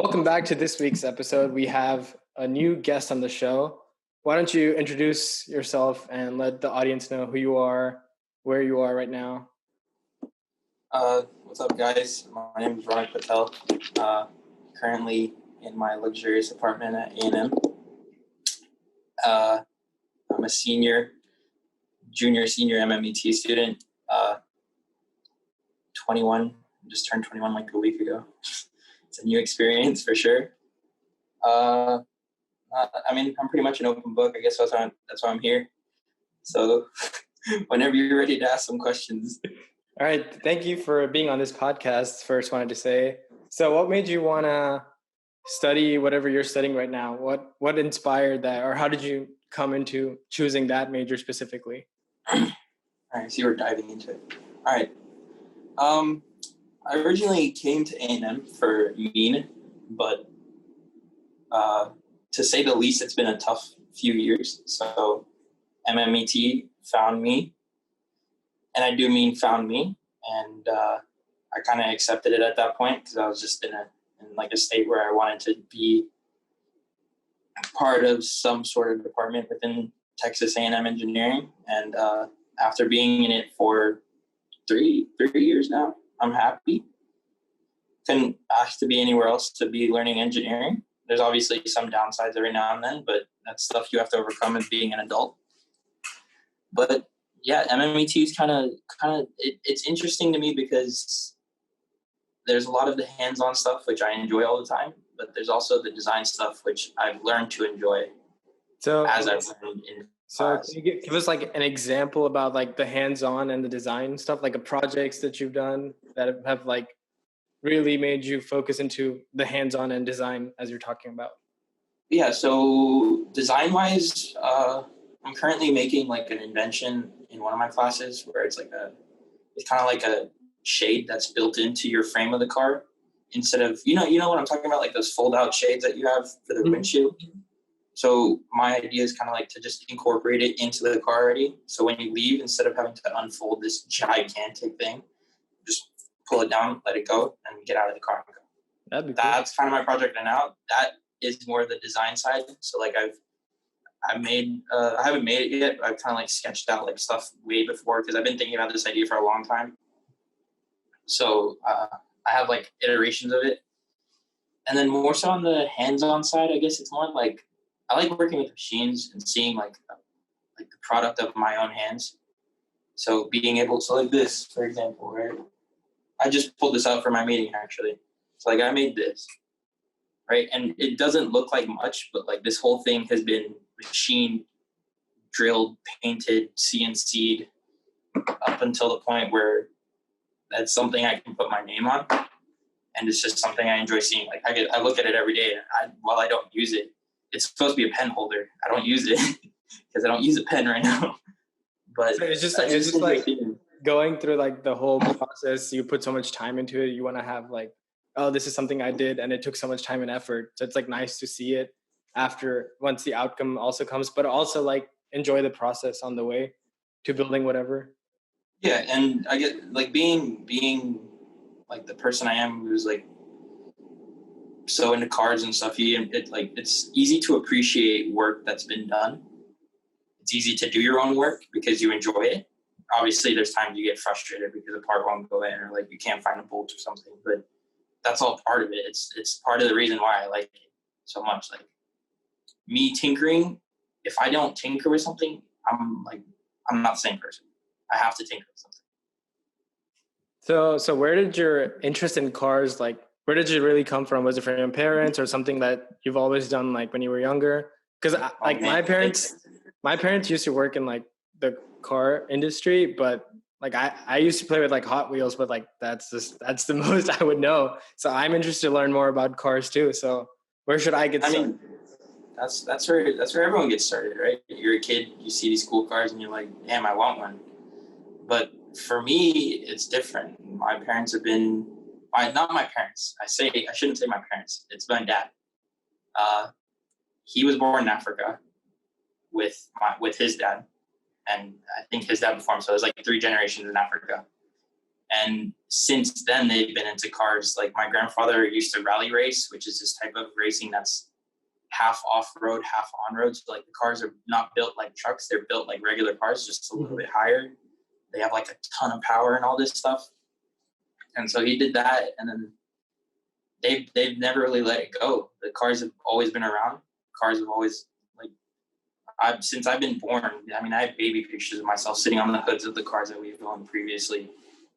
Welcome back to this week's episode. We have a new guest on the show. Why don't you introduce yourself and let the audience know who you are, where you are right now? What's up, guys? My name is Ronak Patel. Currently in my luxurious apartment at A&M. I'm a senior MMET student. 21. Just turned 21 like a week ago. It's a new experience for sure. I'm pretty much an open book. I guess that's why I'm here. So whenever you're ready to ask some questions. All right. Thank you for being on this podcast. First, wanted to say, so what made you want to study whatever you're studying right now? What inspired that, or how did you come into choosing that major specifically? All right, so we're diving into it. All right. I originally came to A&M for MEAN, but to say the least, it's been a tough few years. So MMET found me, and I do mean found me, and I kind of accepted it at that point because I was just in a state where I wanted to be part of some sort of department within texasA&M engineering, and after being in it for three years now, I'm happy. Couldn't ask to be anywhere else to be learning engineering. There's obviously some downsides every now and then, but that's stuff you have to overcome as being an adult. But yeah, MMET is it's interesting to me because there's a lot of the hands-on stuff which I enjoy all the time, but there's also the design stuff which I've learned to enjoy. So as I've learned in class. Can you give us like an example about like the hands-on and the design stuff, like projects that you've done that have like really made you focus into the hands-on and design as you're talking about? Yeah, so design-wise, I'm currently making like an invention in one of my classes where it's kind of like a shade that's built into your frame of the car instead of, you know what I'm talking about, like those fold-out shades that you have for the windshield. So my idea is kind of like to just incorporate it into the car already. So when you leave, instead of having to unfold this gigantic thing, just pull it down, let it go, and get out of the car and go. That's kind of my project right now. That is more of the design side. So like I haven't made it yet. I've kind of like sketched out like stuff way before because I've been thinking about this idea for a long time. So I have like iterations of it. And then more so on the hands-on side, I guess it's more like I like working with machines and seeing like the product of my own hands. So being able to, like this, for example, right? I just pulled this out for my meeting actually. So like I made this, right? And it doesn't look like much, but like this whole thing has been machined, drilled, painted, CNC'd up until the point where that's something I can put my name on. And it's just something I enjoy seeing. Like I look at it every day, and while I don't use it, it's supposed to be a pen holder. I don't use it because I don't use a pen right now. But so it's just like going through like the whole process. You put so much time into it. You want to have like, oh, this is something I did, and it took so much time and effort. So it's like nice to see it once the outcome also comes, but also like enjoy the process on the way to building whatever. Yeah, and I get like being like the person I am who's like so into cars and stuff. It's easy to appreciate work that's been done. It's easy to do your own work because you enjoy it. Obviously, there's times you get frustrated because a part won't go in or like you can't find a bolt or something, but that's all part of it. It's part of the reason why I like it so much. Like me tinkering, if I don't tinker with something, I'm not the same person. I have to tinker with So something. where did your interest in cars, like, where did it really come from? Was it from your parents or something that you've always done, like, when you were younger? Because, my parents used to work in, like, the car industry, but, like, I used to play with, like, Hot Wheels, but, like, that's the most I would know. So I'm interested to learn more about cars, too. So where should I get started? That's where everyone gets started, right? You're a kid, you see these cool cars, and you're like, damn, I want one. But for me, it's different. My parents have been, not my parents. I shouldn't say my parents. It's my dad. He was born in Africa with his dad, and I think his dad before him. So it was like 3 generations in Africa. And since then, they've been into cars. Like my grandfather used to rally race, which is this type of racing that's half off-road, half on-road. So like the cars are not built like trucks. They're built like regular cars, just a little bit higher. They have like a ton of power and all this stuff. And so he did that. And then they've never really let it go. The cars have always been around. Cars have always, like, since I've been born, I mean, I have baby pictures of myself sitting on the hoods of the cars that we've owned previously.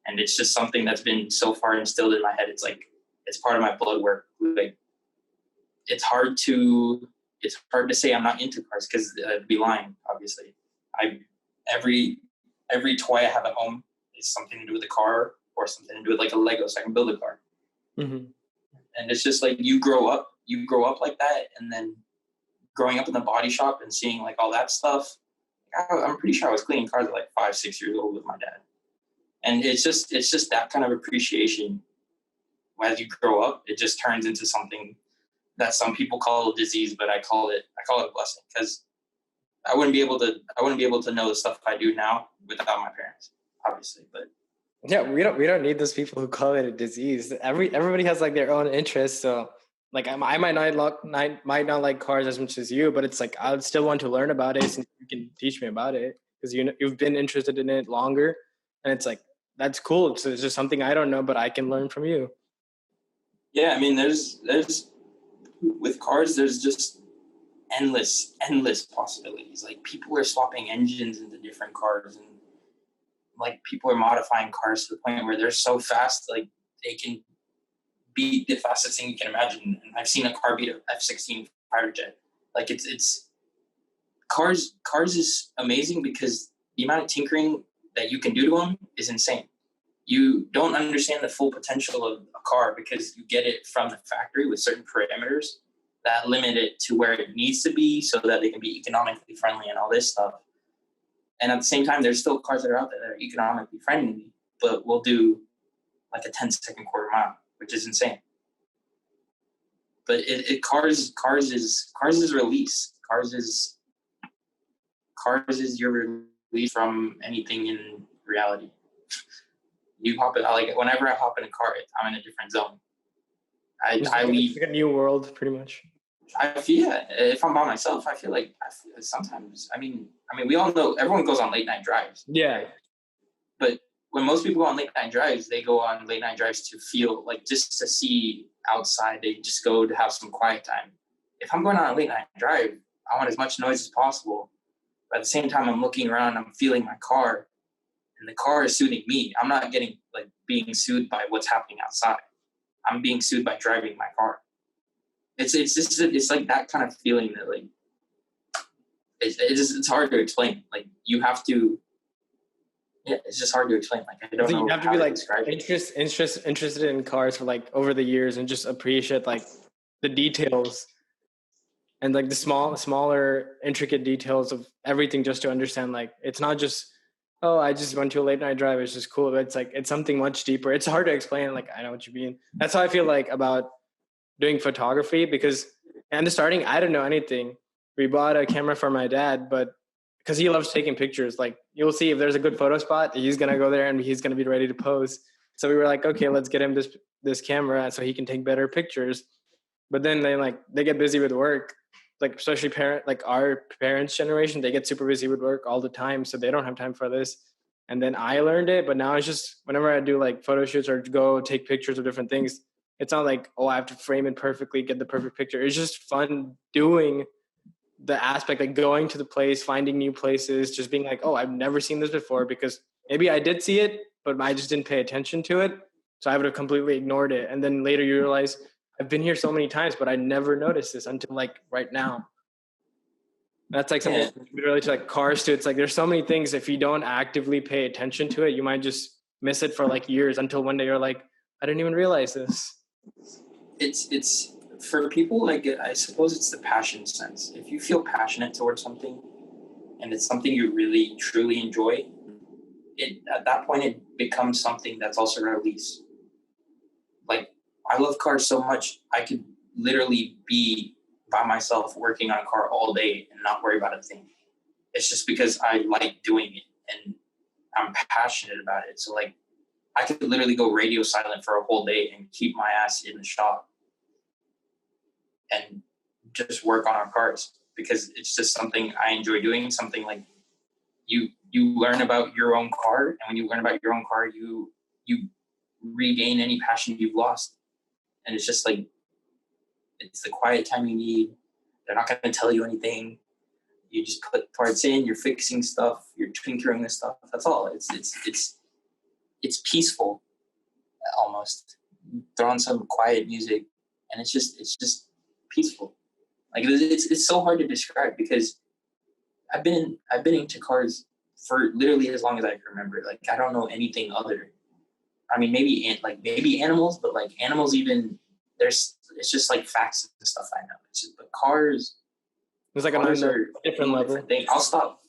And it's just something that's been so far instilled in my head. It's like, it's part of my blood work. Like, it's hard to say I'm not into cars because I'd be lying, obviously. Every toy I have at home is something to do with a car or something to do with like a Lego, so I can build a car. Mm-hmm. And it's just like you grow up like that, and then growing up in the body shop and seeing like all that stuff. I'm pretty sure I was cleaning cars at like 5-6 years old with my dad. And it's just that kind of appreciation. As you grow up, it just turns into something that some people call a disease, but I call it a blessing, because I wouldn't be able to know the stuff I do now without my parents, obviously. But yeah, we don't need those people who call it a disease. Everybody has like their own interests. So like I might not like cars as much as you, but it's like I would still want to learn about it since you can teach me about it, because you've been interested in it longer, and it's like that's cool. So it's just something I don't know, but I can learn from you. Yeah, I mean, there's with cars, there's just endless possibilities. Like people are swapping engines into different cars, and like people are modifying cars to the point where they're so fast, like they can beat the fastest thing you can imagine. And I've seen a car beat a F-16 fighter jet. Like it's cars is amazing because the amount of tinkering that you can do to them is insane. You don't understand the full potential of a car because you get it from the factory with certain parameters that limit it to where it needs to be so that they can be economically friendly and all this stuff. And at the same time, there's still cars that are out there that are economically friendly, but will do like a 10-second quarter mile, which is insane. But cars is release. Cars is your release from anything in reality. You hop in, like whenever I hop in a car, I'm in a different zone. I leave like a new world, pretty much. I feel, if I'm by myself, I feel like sometimes, I mean, we all know everyone goes on late night drives. Yeah. Right? But when most people go on late night drives, they go on late night drives to feel like just to see outside. They just go to have some quiet time. If I'm going on a late night drive, I want as much noise as possible. But at the same time, I'm looking around, I'm feeling my car, and the car is soothing me. I'm not getting like being soothed by what's happening outside. I'm being soothed by driving my car. It's like that kind of feeling that like it's hard to explain. Like you have to, yeah, it's just hard to explain. Like I don't know. You have to be like interested in cars for like over the years and just appreciate like the details and like the smaller intricate details of everything, just to understand like it's not just, oh, I just went to a late night drive, it's just cool. But it's like it's something much deeper. It's hard to explain. Like I know what you mean. That's how I feel like about doing photography, because in the starting, I didn't know anything. We bought a camera for my dad, but because he loves taking pictures, like you'll see if there's a good photo spot, he's going to go there and he's going to be ready to pose. So we were like, okay, let's get him this camera so he can take better pictures. But then they get busy with work, like especially our parents' generation, they get super busy with work all the time. So they don't have time for this. And then I learned it, but now it's just whenever I do like photo shoots or go take pictures of different things, it's not like, oh, I have to frame it perfectly, get the perfect picture. It's just fun doing the aspect, like going to the place, finding new places, just being like, oh, I've never seen this before, because maybe I did see it, but I just didn't pay attention to it. So I would have completely ignored it. And then later you realize I've been here so many times, but I never noticed this until like right now. That's like something really to like cars too. It's like there's so many things, if you don't actively pay attention to it, you might just miss it for like years until one day you're like, I didn't even realize this. It's for people, like I suppose it's the passion sense. If you feel passionate towards something and it's something you really truly enjoy, at that point it becomes something that's also a release. Like I love cars so much, I could literally be by myself working on a car all day and not worry about a thing. It's just because I like doing it and I'm passionate about it. So like I could literally go radio silent for a whole day and keep my ass in the shop and just work on our cars, because it's just something I enjoy doing. Something like you learn about your own car, and when you learn about your own car, you regain any passion you've lost. And it's just like, it's the quiet time you need. They're not going to tell you anything. You just put parts in, you're fixing stuff, you're tinkering this stuff. That's all. It's peaceful almost. Throw on some quiet music, and it's just peaceful. Like, it's so hard to describe, because I've been into cars for literally as long as I can remember. Like, I don't know anything other. I mean, maybe animals, but like animals, even it's just like facts and stuff I know. It's just, but cars. It's like another different level. Thing. I'll stop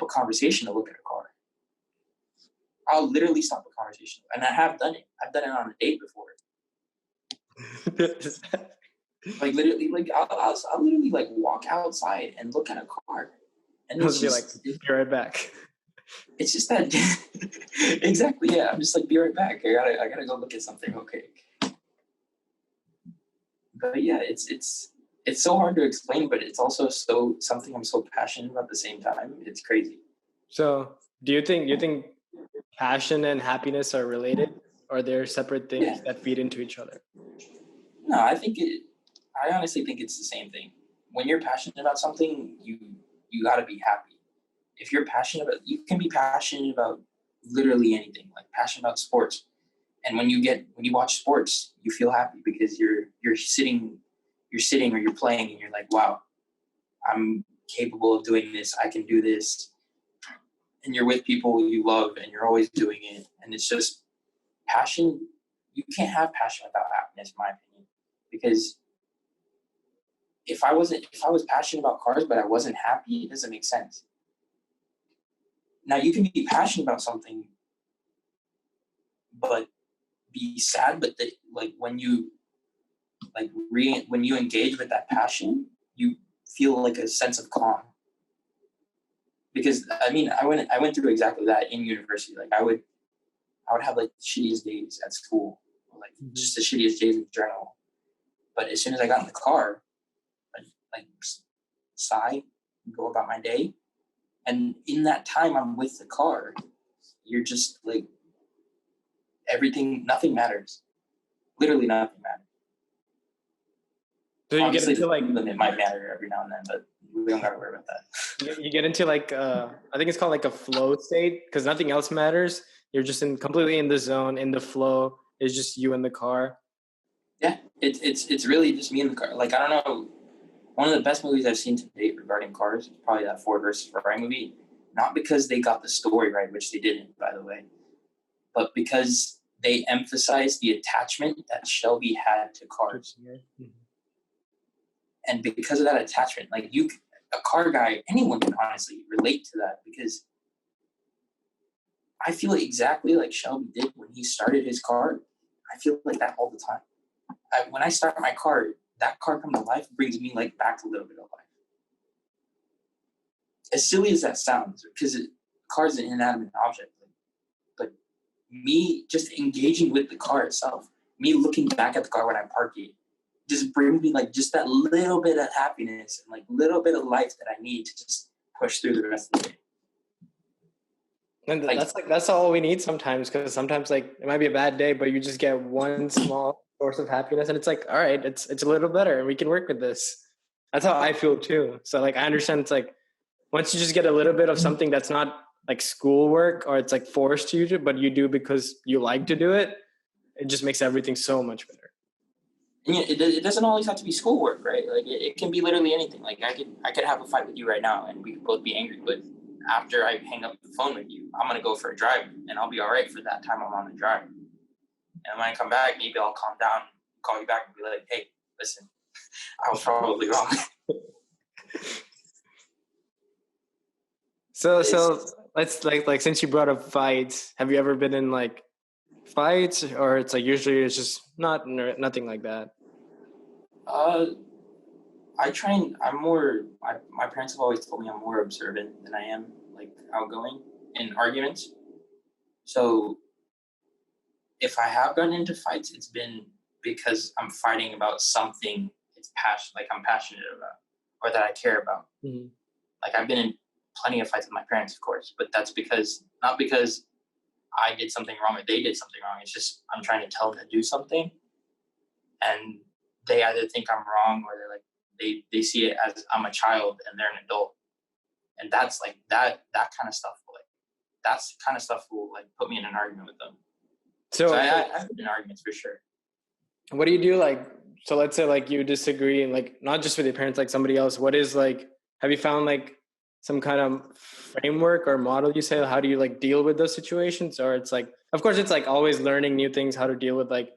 a conversation to look at a car. I'll literally stop a conversation, and I have done it. I've done it on a date before. Like, literally, like I'll literally like walk outside and look at a car, and I'll be like, "Be right back." It's just that exactly. Yeah, I'm just like, "Be right back. I gotta go look at something." Okay. But yeah, it's so hard to explain, but it's also something I'm so passionate about at the same time. It's crazy. So, do you think passion and happiness are related, or they're separate things that feed into each other? No, I honestly think it's the same thing. When you're passionate about something, you got to be happy. If you're passionate about, you can be passionate about literally anything, like passionate about sports. And when you watch sports, you feel happy because you're sitting or you're playing, and you're like, wow, I'm capable of doing this. I can do this. And you're with people you love, and you're always doing it. And it's just passion. You can't have passion without happiness, in my opinion, because if I was passionate about cars, but I wasn't happy, it doesn't make sense. Now, you can be passionate about something, but be sad. But when you engage with that passion, you feel like a sense of calm. Because I mean, I went through exactly that in university. Like, I would have like the shittiest days at school, or like just the shittiest days in general. But as soon as I got in the car, like sigh, go about my day. And in that time I'm with the car, you're just like, nothing matters. Literally nothing matters. So you get into like, it might matter every now and then, but we don't gotta worry about that. You get into like, I think it's called like a flow state, because nothing else matters. You're just completely in the zone, in the flow. It's just you in the car. Yeah, it's really just me in the car. Like, I don't know. One of the best movies I've seen to date regarding cars is probably that Ford versus Ferrari movie. Not because they got the story right, which they didn't, by the way, but because they emphasized the attachment that Shelby had to cars. Mm-hmm. And because of that attachment, like, a car guy, anyone can honestly relate to that, because I feel exactly like Shelby did when he started his car. I feel like that all the time. When I start my car, that car come to life brings me like back a little bit of life. As silly as that sounds, because car is an inanimate object, but me just engaging with the car itself, me looking back at the car when I park it, just brings me like just that little bit of happiness and like little bit of life that I need to just push through the rest of the day. And that's all we need sometimes, because sometimes like it might be a bad day, but you just get one small source of happiness, and it's like, all right, it's a little better, and we can work with this. That's how I feel too. So like, I understand it's like, once you just get a little bit of something that's not like schoolwork, or it's like forced to you, but you do because you like to do it, it just makes everything so much better. And it doesn't always have to be schoolwork, right? Like, it can be literally anything. Like, I could have a fight with you right now, and we could both be angry, but after I hang up the phone with you, I'm going to go for a drive, and I'll be all right for that time I'm on the drive. And when I come back, maybe I'll calm down, call you back, and be like, hey, listen, I was probably wrong. So let's like since you brought up fights, have you ever been in like fights, or it's like usually it's just nothing like that? My parents have always told me I'm more observant than I am like outgoing in arguments. So if I have gotten into fights, it's been because I'm fighting about something I'm passionate about or that I care about. Mm-hmm. Like I've been in plenty of fights with my parents, of course, but that's not because I did something wrong or they did something wrong. It's just I'm trying to tell them to do something, and they either think I'm wrong or they're like they see it as I'm a child and they're an adult, and that's like that kind of stuff. That's the kind of stuff will like put me in an argument with them. So I've been in arguments for sure. What do you do? Like, so let's say like you disagree and like, not just with your parents, like somebody else, what is like, have you found like some kind of framework or model you say, how do you like deal with those situations? Or it's like, of course it's like always learning new things, how to deal with like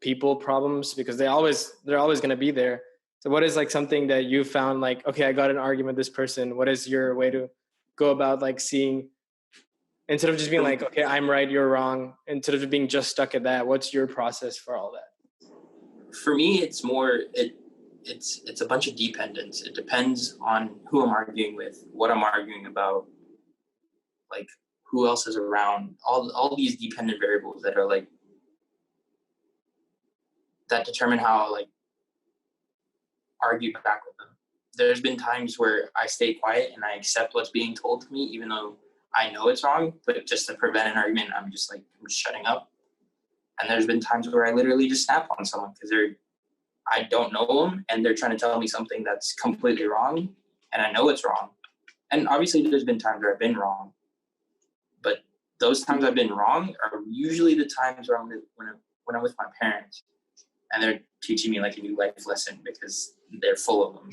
people problems, because they're always going to be there. So what is like something that you found like, okay, I got an argument with this person. What is your way to go about like seeing, instead of just being like, okay, I'm right, you're wrong, instead of being just stuck at that, what's your process for all that? For me, it's more, it's a bunch of dependence. It depends on who I'm arguing with, what I'm arguing about, like who else is around, all these dependent variables that are like, that determine how I like argue back with them. There's been times where I stay quiet and I accept what's being told to me, even though I know it's wrong, but just to prevent an argument, I'm just shutting up. And there's been times where I literally just snap on someone because I don't know them and they're trying to tell me something that's completely wrong and I know it's wrong. And obviously there's been times where I've been wrong, but those times I've been wrong are usually the times where when I'm with my parents and they're teaching me like a new life lesson because they're full of them,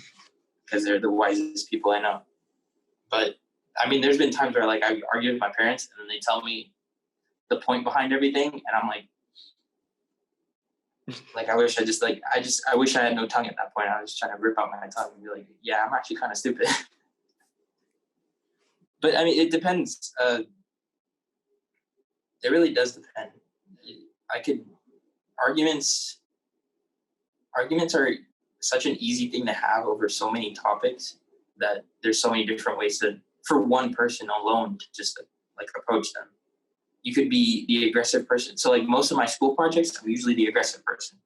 because they're the wisest people I know. But I mean, there's been times where like I argue with my parents and then they tell me the point behind everything. And I'm like, I wish I wish I had no tongue at that point. I was just trying to rip out my tongue and be like, yeah, I'm actually kind of stupid. But I mean, it depends. It really does depend. Arguments are such an easy thing to have over so many topics that there's so many different ways for one person alone to just like approach them. You could be the aggressive person. So like most of my school projects, I'm usually the aggressive person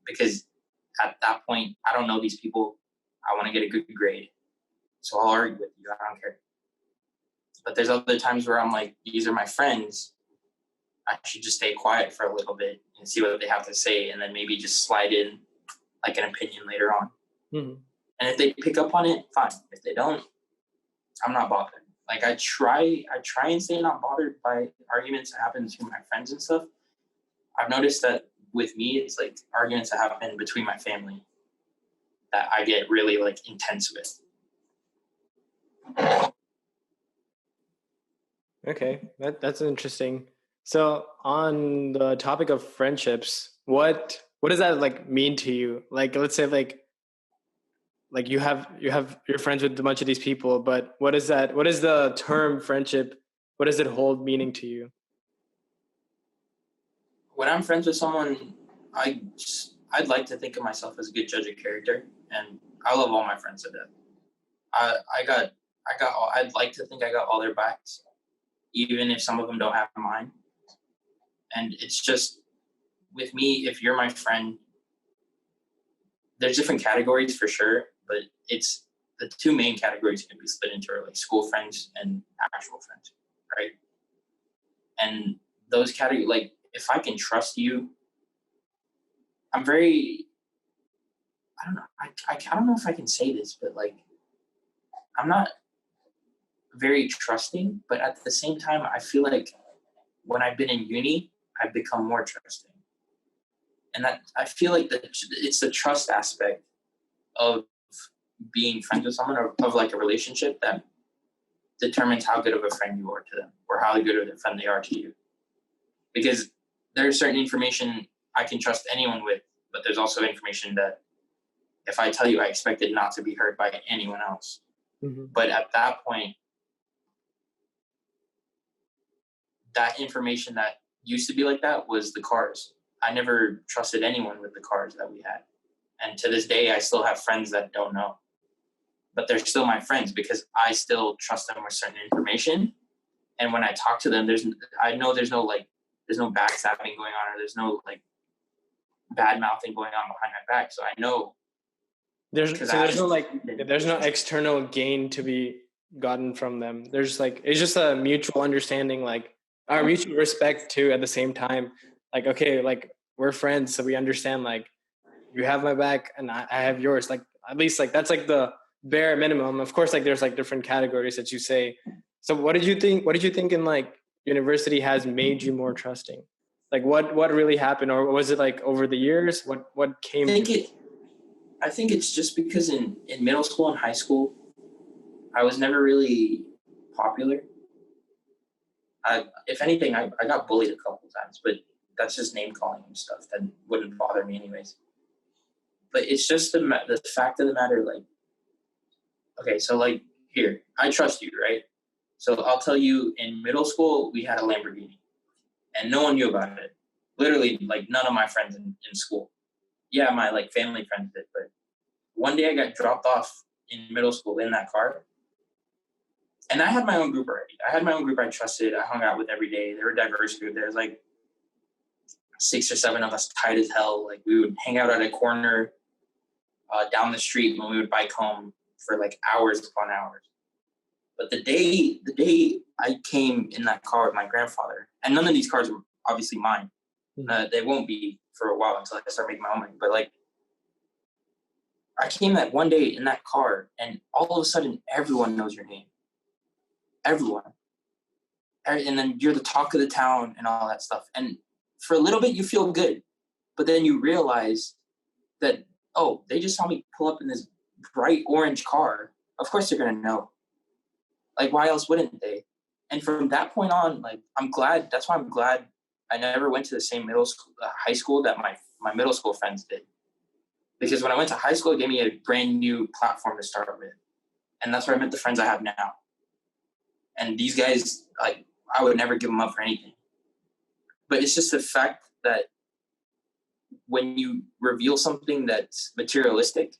because at that point, I don't know these people. I want to get a good grade. So I'll argue with you. I don't care. But there's other times where I'm like, these are my friends. I should just stay quiet for a little bit and see what they have to say. And then maybe just slide in like an opinion later on. Mm-hmm. And if they pick up on it, fine. If they don't, I'm not bothered. Like I try and stay not bothered by arguments that happen between my friends and stuff. I've noticed that with me, it's like arguments that happen between my family that I get really like intense with. Okay, that's interesting. So on the topic of friendships, what does that like mean to you? Like, let's say like you're friends with a bunch of these people, but what is the term friendship? What does it hold meaning to you? When I'm friends with someone, I'd like to think of myself as a good judge of character, and I love all my friends to death. I'd like to think I got all their backs, even if some of them don't have mine. And it's just, with me, if you're my friend, there's different categories for sure, but it's the two main categories can be split into are like school friends and actual friends, right? And those categories, like if I can trust you, I don't know, I don't know if I can say this, but like I'm not very trusting, but at the same time, I feel like when I've been in uni, I've become more trusting. And that I feel like it's the trust aspect of being friends with someone or of like a relationship that determines how good of a friend you are to them or how good of a friend they are to you. Because there's certain information I can trust anyone with, but there's also information that if I tell you, I expect it not to be heard by anyone else. Mm-hmm. But at that point, that information that used to be like that was the cars. I never trusted anyone with the cars that we had. And to this day, I still have friends that don't know. But they're still my friends because I still trust them with certain information. And when I talk to them, I know there's no like there's no backstabbing going on, or there's no like bad mouthing going on behind my back. So I know there's no external gain to be gotten from them. There's like, it's just a mutual understanding, like our mutual respect too at the same time. Like, okay, like we're friends, so we understand like you have my back and I have yours. Like at least like that's like the bare minimum. Of course, like there's like different categories that you say. So what did you think in like university has made you more trusting? Like what really happened, or was it like over the years? What came? I think it's just because in middle school and high school, I was never really popular. If anything, I got bullied a couple times, but that's just name calling and stuff that wouldn't bother me anyways. But it's just the fact of the matter, like, okay, so like here, I trust you, right? So I'll tell you, in middle school, we had a Lamborghini and no one knew about it. Literally, like none of my friends in school. Yeah, my like family friends did, but one day I got dropped off in middle school in that car. And I had my own group already. I had my own group I trusted. I hung out with every day. They were a diverse group. There was like 6 or 7 of us tight as hell. Like we would hang out at a corner down the street when we would bike home for like hours upon hours. But the day I came in that car with my grandfather, and none of these cars were obviously mine. They won't be for a while until I start making my own money. But like, I came that one day in that car, and all of a sudden, everyone knows your name. Everyone. And then you're the talk of the town and all that stuff. And for a little bit, you feel good. But then you realize that, oh, they just saw me pull up in this bright orange car. Of course they're going to know. Like, why else wouldn't they? And from that point on, like, I'm glad. That's why I'm glad I never went to the same high school that my middle school friends did. Because when I went to high school, it gave me a brand new platform to start with. And that's where I met the friends I have now. And these guys, like, I would never give them up for anything. But it's just the fact that when you reveal something that's materialistic,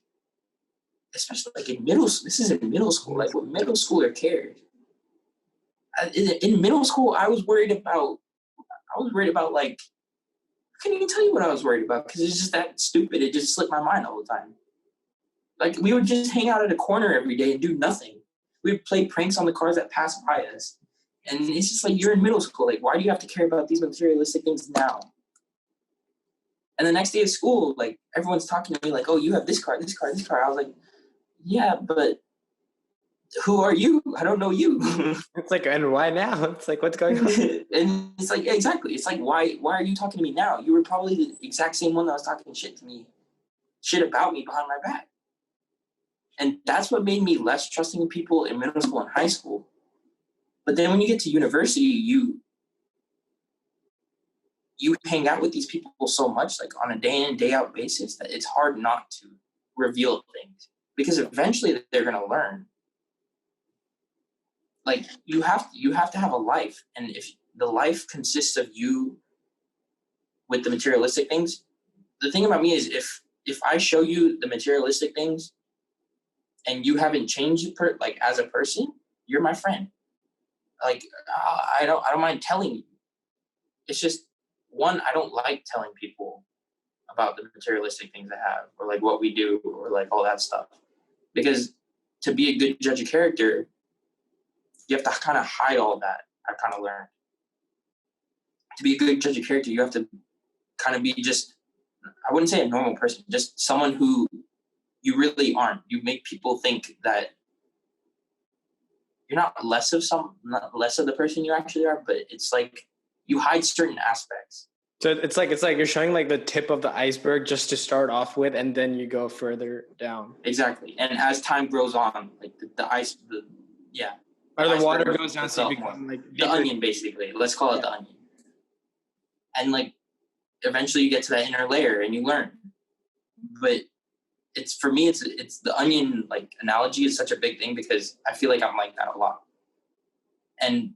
especially like in this is in middle school, like what middle schooler cares? In middle school, I was worried about like, I can't even tell you what I was worried about because it's just that stupid. It just slipped my mind all the time. Like we would just hang out at a corner every day and do nothing. We would play pranks on the cars that passed by us. And it's just like, you're in middle school. Like, why do you have to care about these materialistic things now? And the next day of school, like everyone's talking to me like, oh, you have this car, this car, this car. I was like, yeah, but who are you? I don't know you. It's like, and why now? It's like, what's going on? And it's like, yeah, exactly. It's like, why are you talking to me now? You were probably the exact same one that was talking shit about me behind my back. And that's what made me less trusting of people in middle school and high school. But then when you get to university, you hang out with these people so much, like on a day in, day out basis, that it's hard not to reveal things. Because eventually they're going to learn. Like you have to have a life, and if the life consists of you with the materialistic things, the thing about me is if I show you the materialistic things and you haven't changed like as a person, you're my friend. Like I don't mind telling you. It's just one, I don't like telling people about the materialistic things I have or like what we do or like all that stuff, because to be a good judge of character, you have to kind of hide all of that. I've kind of learned. To be a good judge of character, you have to kind of be just, I wouldn't say a normal person, just someone who you really aren't. You make people think that you're not less of the person you actually are, but it's like you hide certain aspects. So it's like you're showing like the tip of the iceberg just to start off with, and then you go further down. Exactly. And as time grows on, like the ice, yeah. Or the water goes down, so you become like the onion, basically. Let's call it the onion. And like eventually you get to that inner layer and you learn. But it's for me, it's the onion like analogy is such a big thing because I feel like I'm like that a lot. And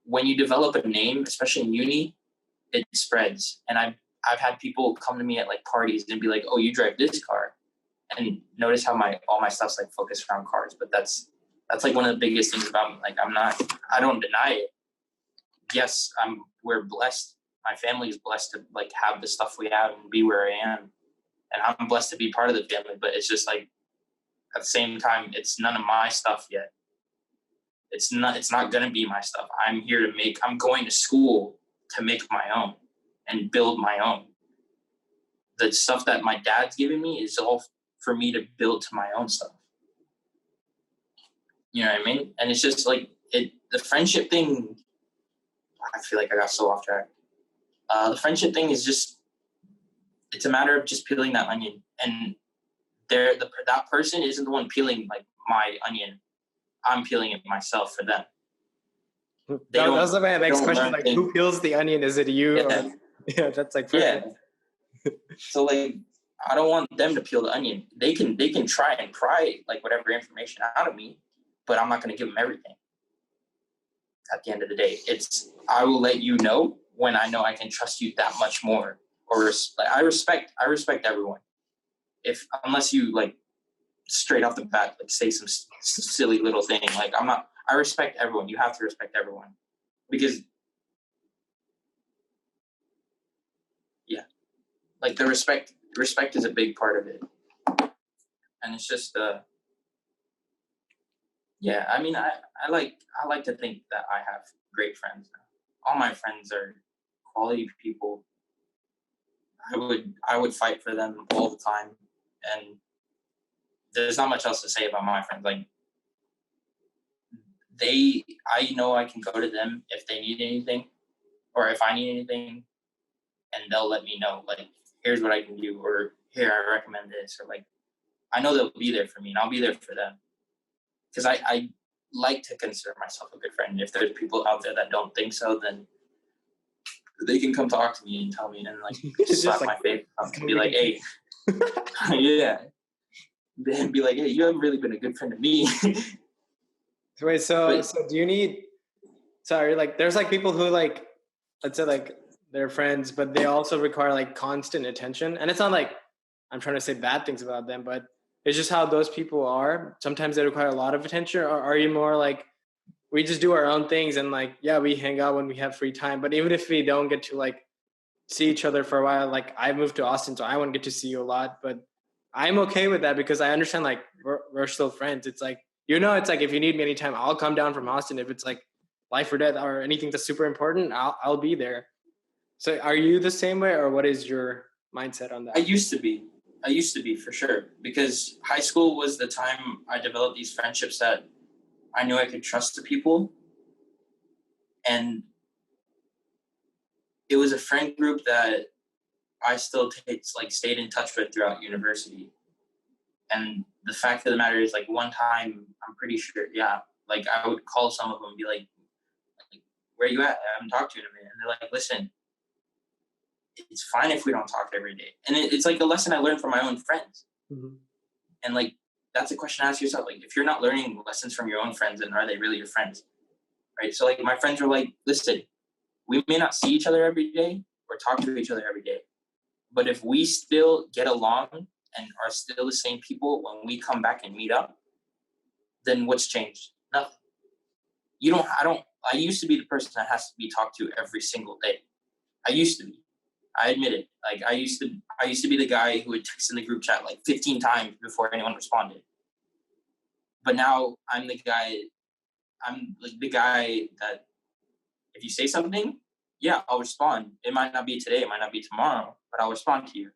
when you develop a name, especially in uni, it spreads. And I've had people come to me at like parties and be like, "Oh, you drive this car," and notice how all my stuff's like focused around cars. But that's like one of the biggest things about me. Like I don't deny it, yes, we're blessed. My family is blessed to like have the stuff we have and be where I am. And I'm blessed to be part of the family, but it's just like, at the same time, it's none of my stuff yet. It's not going to be my stuff. I'm going to school to make my own and build my own. The stuff that my dad's giving me is all for me to build to my own stuff. You know what I mean? And it's just like the friendship thing. I feel like I got so off track. The friendship thing is just, it's a matter of just peeling that onion. And that person isn't the one peeling like my onion. I'm peeling it myself for them. That was my next question. Like, who peels the onion? Is it you? Yeah, yeah, that's like perfect. Yeah. So like, I don't want them to peel the onion. They can try and pry like whatever information out of me, but I'm not going to give them everything. At the end of the day, I will let you know when I know I can trust you that much more. Or I respect everyone. Unless you like straight off the bat like say some silly little thing, like I respect everyone. You have to respect everyone, because yeah, like the respect is a big part of it. And it's just yeah, I mean, I like to think that I have great friends now. All my friends are quality people. I would fight for them all the time, and there's not much else to say about my friends. Like I know I can go to them if they need anything, or if I need anything, and they'll let me know. Like, here's what I can do, or here I recommend this, or like I know they'll be there for me, and I'll be there for them. Because I like to consider myself a good friend. If there's people out there that don't think so, then they can come talk to me and tell me, and like slap my face and be like, hey, yeah. Then be like, hey, you haven't really been a good friend to me. Wait, so do you need, sorry, like there's like people who like, let's say like they're friends, but they also require like constant attention. And it's not like I'm trying to say bad things about them, but it's just how those people are. Sometimes they require a lot of attention. Or are you more like, we just do our own things and like, yeah, we hang out when we have free time. But even if we don't get to like see each other for a while, like I moved to Austin, so I won't get to see you a lot, but I'm okay with that because I understand like we're still friends. It's like, it's like if you need me anytime, I'll come down from Austin. If it's like life or death or anything that's super important, I'll be there. So are you the same way, or what is your mindset on that? I used to be for sure, because high school was the time I developed these friendships that I knew I could trust the people. And it was a friend group that I still stayed in touch with throughout university. And the fact of the matter is, like, one time, I'm pretty sure, yeah, like I would call some of them and be like, where are you at? I haven't talked to you in a minute. And they're like, listen, it's fine if we don't talk every day. And it's like a lesson I learned from my own friends. Mm-hmm. And like, that's a question to ask yourself. Like, if you're not learning lessons from your own friends, then are they really your friends? Right? So like my friends were like, listen, we may not see each other every day or talk to each other every day, but if we still get along and are still the same people when we come back and meet up, then what's changed? Nothing. I used to be the person that has to be talked to every single day. I used to be. I admit it. Like I used to be the guy who would text in the group chat like 15 times before anyone responded. But now I'm like the guy that if you say something, yeah, I'll respond. It might not be today, it might not be tomorrow, but I'll respond to you.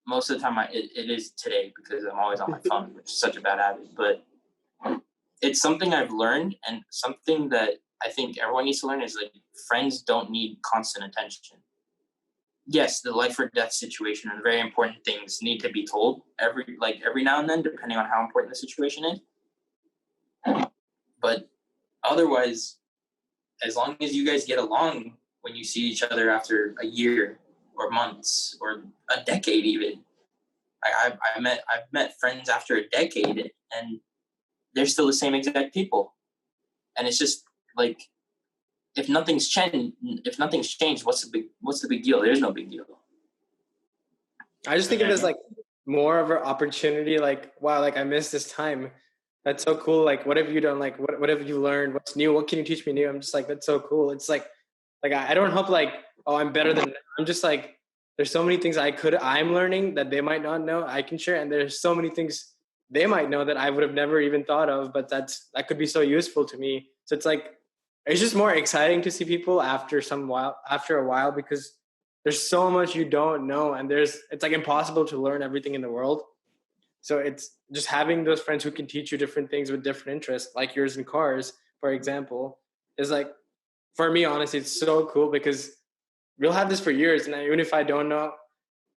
Most of the time it is today because I'm always on my phone, which is such a bad habit. But it's something I've learned, and something that I think everyone needs to learn is like friends don't need constant attention. Yes, the life or death situation and very important things need to be told every now and then, depending on how important the situation is. But otherwise, as long as you guys get along when you see each other after a year or months or a decade even, I've met friends after a decade and they're still the same exact people. And it's just like, if nothing's changed, what's the big deal? There's no big deal. I just think of it as like more of an opportunity. Like, wow, like I missed this time. That's so cool. Like, what have you done? Like, what have you learned? What's new? What can you teach me new? I'm just like, that's so cool. It's like I don't hope like, oh, I'm better than. I'm just like, there's so many things I'm learning that they might not know. I can share, and there's so many things they might know that I would have never even thought of. But that could be so useful to me. So it's like, it's just more exciting to see people after a while, because there's so much you don't know, and it's like impossible to learn everything in the world. So it's just having those friends who can teach you different things with different interests, like yours in cars, for example, is like, for me, honestly, it's so cool, because we'll have this for years. And even if I don't know,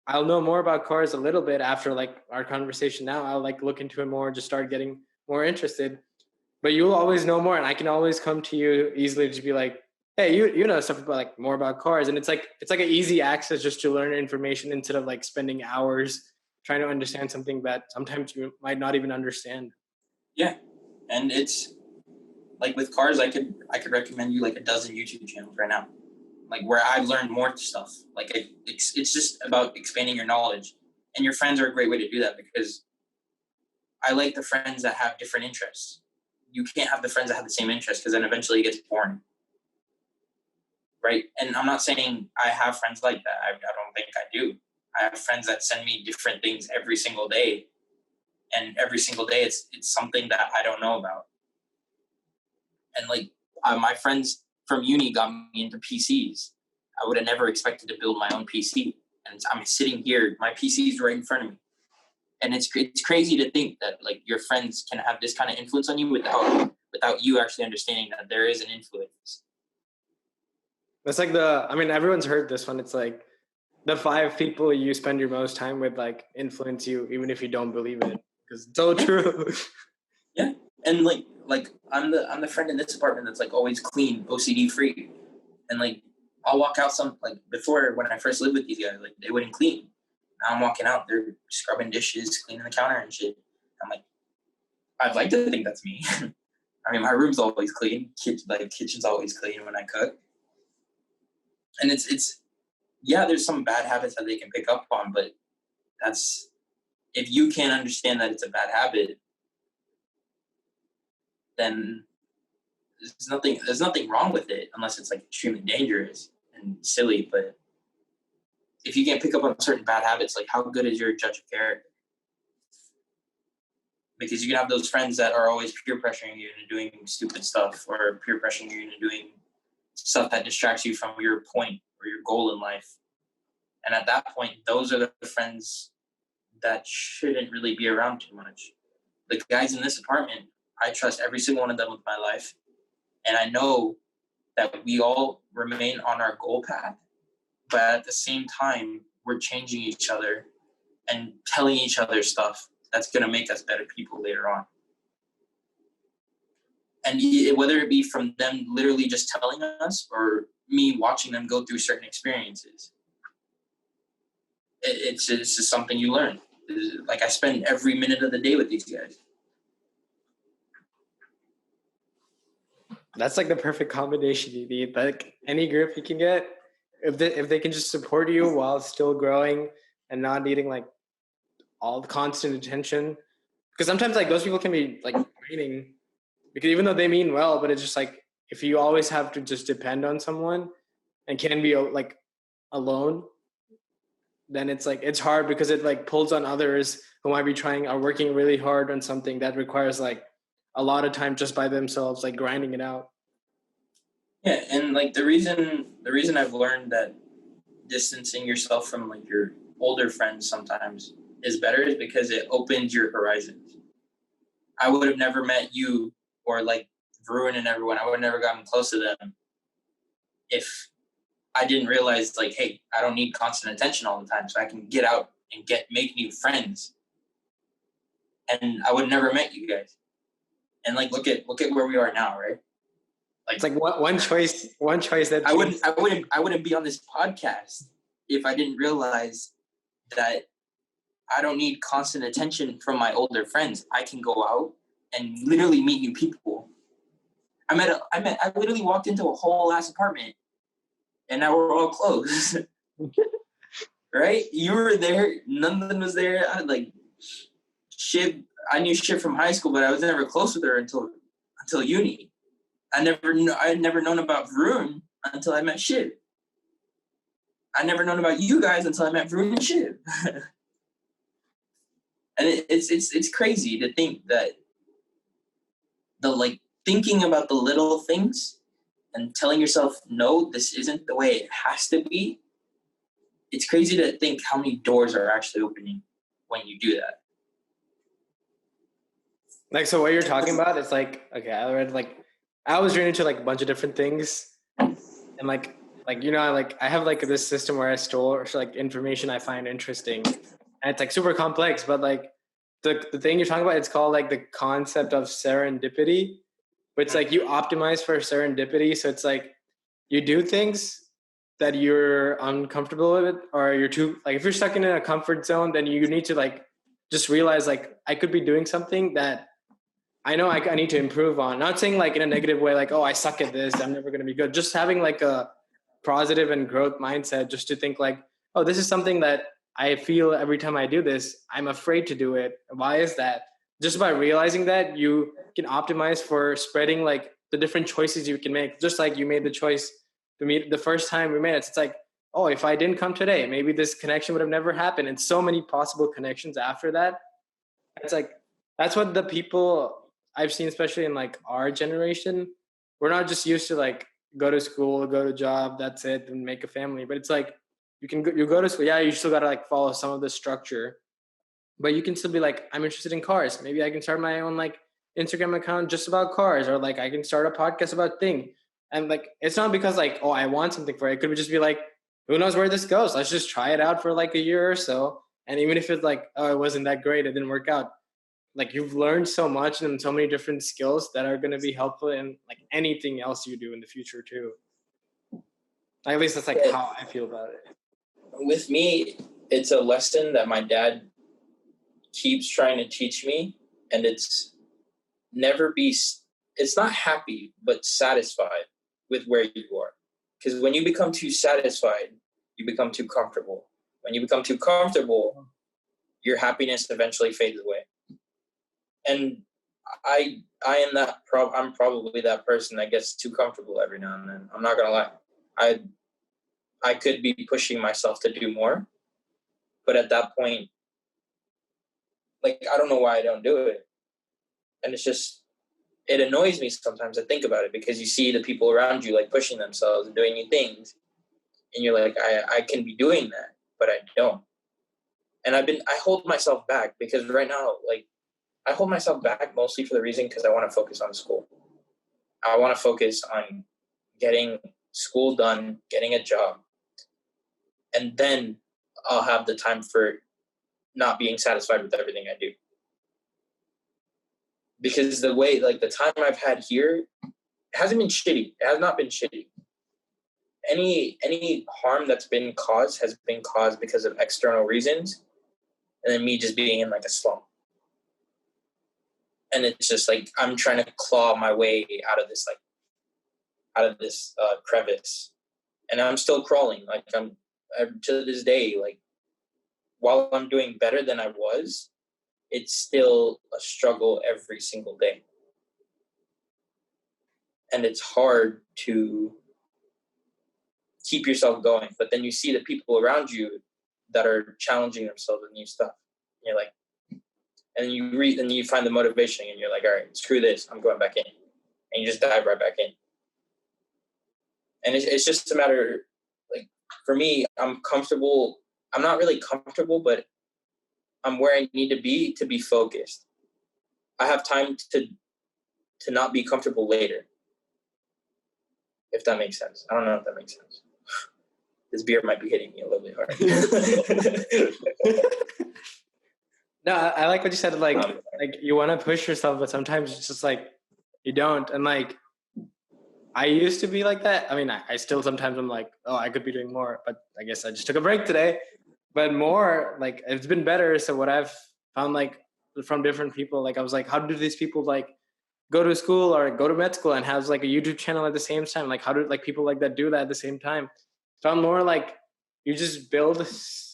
I'll know more about cars a little bit after like our conversation now. I'll like look into it more, just start getting more interested. But you'll always know more, and I can always come to you easily to be like, hey, you know stuff about like more about cars. And it's like an easy access just to learn information instead of like spending hours trying to understand something that sometimes you might not even understand. Yeah. And it's like with cars, I could recommend you like a dozen YouTube channels right now, like where I've learned more stuff. Like it's just about expanding your knowledge, and your friends are a great way to do that, because I like the friends that have different interests. You can't have the friends that have the same interests, because then eventually it gets boring, right? And I'm not saying I have friends like that. I don't think I do. I have friends that send me different things every single day, and every single day it's something that I don't know about. And like my friends from uni got me into PCs. I would have never expected to build my own PC, and I'm sitting here, my PC is right in front of me. And it's crazy to think that like your friends can have this kind of influence on you without you actually understanding that there is an influence. That's like everyone's heard this one. It's like the 5 people you spend your most time with like influence you, even if you don't believe it, because it's so true. Yeah. And like I'm the friend in this apartment that's like always clean, OCD free. And like I'll walk out like before, when I first lived with these guys, like they wouldn't clean. Now I'm walking out, they're scrubbing dishes, cleaning the counter and shit. I'm like, I'd like to think that's me. I mean, my room's always clean. Kitchen's always clean when I cook. And it's yeah, there's some bad habits that they can pick up on, but that's, if you can't understand that it's a bad habit, then there's nothing wrong with it, unless it's like extremely dangerous and silly. But if you can't pick up on certain bad habits, like how good is your judge of character? Because you can have those friends that are always peer pressuring you into doing stupid stuff, or peer pressuring you into doing stuff that distracts you from your point or your goal in life. And at that point, those are the friends that shouldn't really be around too much. The guys in this apartment, I trust every single one of them with my life. And I know that we all remain on our goal path, but at the same time, we're changing each other and telling each other stuff that's going to make us better people later on. And whether it be from them literally just telling us, or me watching them go through certain experiences, it's just something you learn. Like I spend every minute of the day with these guys. That's like the perfect combination you need. Like any group you can get, if they can just support you while still growing and not needing like all the constant attention. Because sometimes like those people can be like draining, because even though they mean well, but it's just like, if you always have to just depend on someone and can be like alone, then it's like, it's hard, because it like pulls on others who might be are working really hard on something that requires like a lot of time just by themselves, like grinding it out. Yeah, and like the reason I've learned that distancing yourself from like your older friends sometimes is better is because it opens your horizons. I would have never met you, or like Varun and everyone. I would have never gotten close to them if I didn't realize like, hey, I don't need constant attention all the time, so I can get out and make new friends. And I would have never met you guys. And like, look at where we are now, right? Like, it's like one choice that I wouldn't be on this podcast if I didn't realize that I don't need constant attention from my older friends. I can go out and literally meet new people. I literally walked into a whole ass apartment, and now we're all close. Right? You were there. None of them was there. Shiv, I knew shit from high school, but I was never close with her until uni. I had never known about Varun until I met Shiv. I never known about you guys until I met Varun and Shiv. And it's crazy to think that thinking about the little things and telling yourself, no, this isn't the way it has to be. It's crazy to think how many doors are actually opening when you do that. Like, so what you're talking about is like, okay, I was really into like a bunch of different things, and like you know, I have like this system where I store like information I find interesting, and it's like super complex, but like the thing you're talking about, it's called like the concept of serendipity, but it's like you optimize for serendipity, so it's like you do things that you're uncomfortable with, or you're too, like if you're stuck in a comfort zone, then you need to like just realize like I could be doing something that I know I need to improve on. Not saying like in a negative way, like, oh, I suck at this, I'm never going to be good. Just having like a positive and growth mindset, just to think like, oh, this is something that I feel every time I do this, I'm afraid to do it. Why is that? Just by realizing that, you can optimize for spreading like the different choices you can make. Just like you made the choice to meet the first time we met. It's like, oh, if I didn't come today, maybe this connection would have never happened. And so many possible connections after that. It's like, that's what the people I've seen, especially in like our generation, we're not just used to like go to school, go to job, that's it, and make a family. But it's like you go to school, yeah, you still gotta like follow some of the structure, but you can still be like, I'm interested in cars. Maybe I can start my own like Instagram account just about cars, or like I can start a podcast about thing. And like it's not because like, oh, I want something for it. It could just be like, who knows where this goes? Let's just try it out for like a year or so. And even if it's like, oh, it wasn't that great, it didn't work out, like you've learned so much and so many different skills that are going to be helpful in like anything else you do in the future too. At least that's like how I feel about it. With me, it's a lesson that my dad keeps trying to teach me, and it's not happy, but satisfied with where you are. Because when you become too satisfied, you become too comfortable. When you become too comfortable, your happiness eventually fades away. And I am I'm probably that person that gets too comfortable every now and then. I'm not gonna lie. I could be pushing myself to do more, but at that point, like I don't know why I don't do it. And it annoys me sometimes to think about it, because you see the people around you like pushing themselves and doing new things, and you're like, I can be doing that, but I don't. And I hold myself back, because right now, like, I hold myself back mostly for the reason because I want to focus on school. I want to focus on getting school done, getting a job, and then I'll have the time for not being satisfied with everything I do. Because the time I've had here hasn't been shitty. It has not been shitty. Any harm that's been caused has been caused because of external reasons, and then me just being in like a slump. And it's just like I'm trying to claw my way out of this crevice, and I'm still crawling. Like I'm to this day. Like while I'm doing better than I was, it's still a struggle every single day, and it's hard to keep yourself going. But then you see the people around you that are challenging themselves with new stuff. And you're like. And you read, and you find the motivation, and you're like, all right, screw this, I'm going back in. And you just dive right back in. And it's just a matter, like, for me, I'm comfortable. I'm not really comfortable, but I'm where I need to be focused. I have time to not be comfortable later, if that makes sense. I don't know if that makes sense. This beer might be hitting me a little bit hard. No, I like what you said. Like you want to push yourself, but sometimes it's just like you don't. And like I used to be like that. I mean, I still sometimes I'm like, oh, I could be doing more, but I guess I just took a break today. But more like it's been better. So what I've found like from different people, like I was like, how do these people like go to school or go to med school and have like a YouTube channel at the same time? Like how do like people like that do that at the same time? Found more like you just build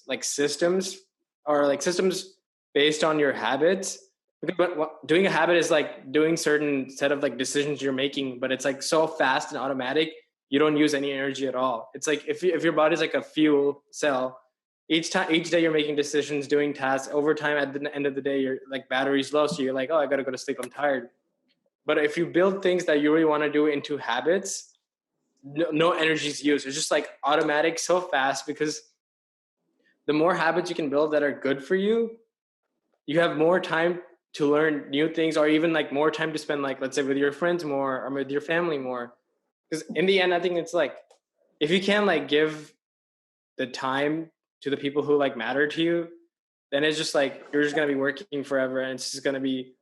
like systems based on your habits, But doing a habit is like doing certain set of like decisions you're making, but it's like so fast and automatic, you don't use any energy at all. It's like if your body's like a fuel cell, each day you're making decisions, doing tasks. Over time, at the end of the day, your like battery's low, so you're like, oh, I gotta go to sleep, I'm tired. But if you build things that you really want to do into habits, no energy is used. It's just like automatic, so fast, because the more habits you can build that are good for you, you have more time to learn new things, or even like more time to spend, like, let's say, with your friends more or with your family more. Because in the end, I think it's like, if you can't like give the time to the people who like matter to you, then it's just like, you're just going to be working forever. And it's just going to be,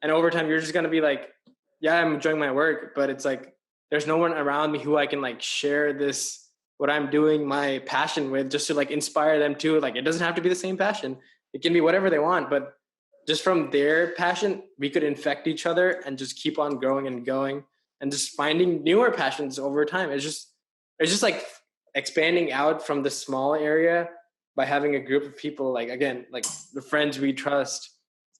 and over time, you're just going to be like, yeah, I'm enjoying my work, but it's like, there's no one around me who I can like share this, what I'm doing, my passion with, just to like inspire them too. Like, it doesn't have to be the same passion. It can be whatever they want, but just from their passion, we could infect each other and just keep on growing and going and just finding newer passions over time. It's just like expanding out from the small area by having a group of people, like, again, like the friends we trust,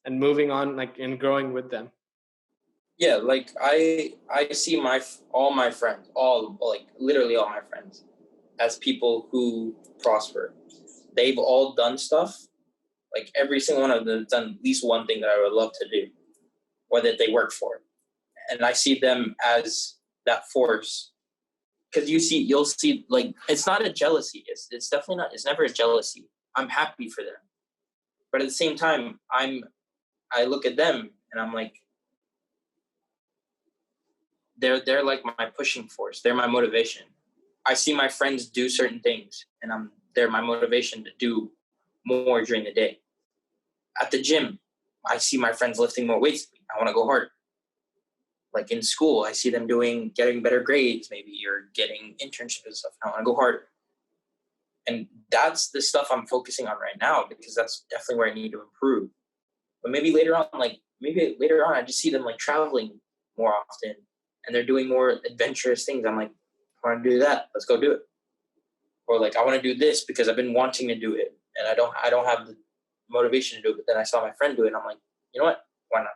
and moving on, like, and growing with them. Yeah, like I see all my friends, literally all my friends, as people who prosper. They've all done stuff. Like every single one of them has done at least one thing that I would love to do, or that they work for. And I see them as that force. Because you'll see, like, it's not a jealousy. It's definitely not. It's never a jealousy. I'm happy for them, but at the same time, I look at them and I'm like, they're like my pushing force. They're my motivation. I see my friends do certain things, and they're my motivation to do more during the day. At the gym, I see my friends lifting more weights. I want to go hard. Like in school, I see them getting better grades, maybe, or getting internships and stuff. I want to go harder. And that's the stuff I'm focusing on right now, because that's definitely where I need to improve. But maybe later on, I just see them like traveling more often, and they're doing more adventurous things. I'm like, I want to do that. Let's go do it. Or like, I want to do this because I've been wanting to do it, and I don't have the motivation to do it. But then I saw my friend do it, and I'm like, you know what? Why not?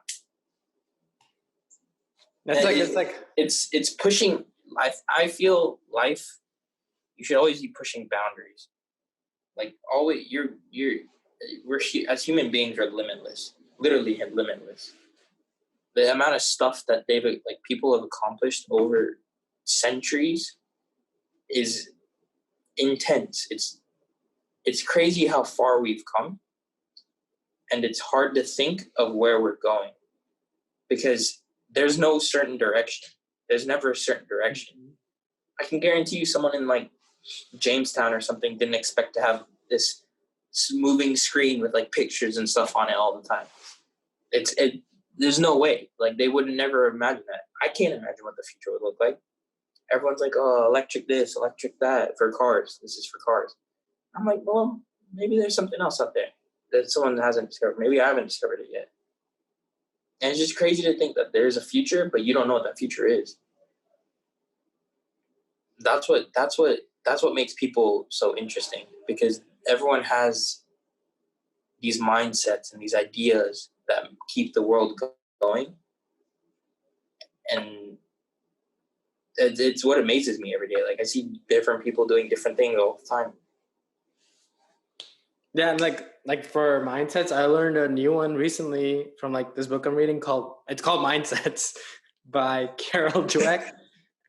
It's pushing life. I feel life, you should always be pushing boundaries. Like, always, we're as human beings are limitless, literally limitless. The amount of stuff that people have accomplished over centuries is intense. It's crazy how far we've come, and it's hard to think of where we're going, because there's no certain direction. There's never a certain direction. I can guarantee you someone in like Jamestown or something didn't expect to have this moving screen with like pictures and stuff on it all the time. There's no way. Like, they would never imagine that. I can't imagine what the future would look like. Everyone's like, oh, electric this, electric that for cars. This is for cars. I'm like, well, maybe there's something else out there that someone hasn't discovered. Maybe I haven't discovered it yet. And it's just crazy to think that there's a future, but you don't know what that future is. That's what makes people so interesting, because everyone has these mindsets and these ideas that keep the world going. And it's what amazes me every day. Like, I see different people doing different things all the time. Yeah, and like for mindsets, I learned a new one recently from like this book I'm reading it's called Mindsets by Carol Dweck.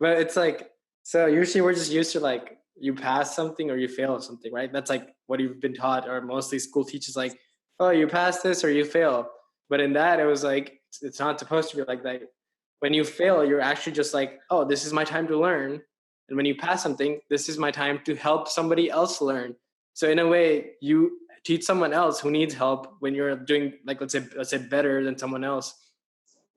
But it's like, so usually we're just used to like, you pass something or you fail at something, right? That's like what you've been taught, or mostly school teaches like, oh, you pass this or you fail. But in that, it was like, it's not supposed to be like that. When you fail, you're actually just like, oh, this is my time to learn. And when you pass something, this is my time to help somebody else learn. So in a way, you teach someone else who needs help when you're doing, like, let's say better than someone else.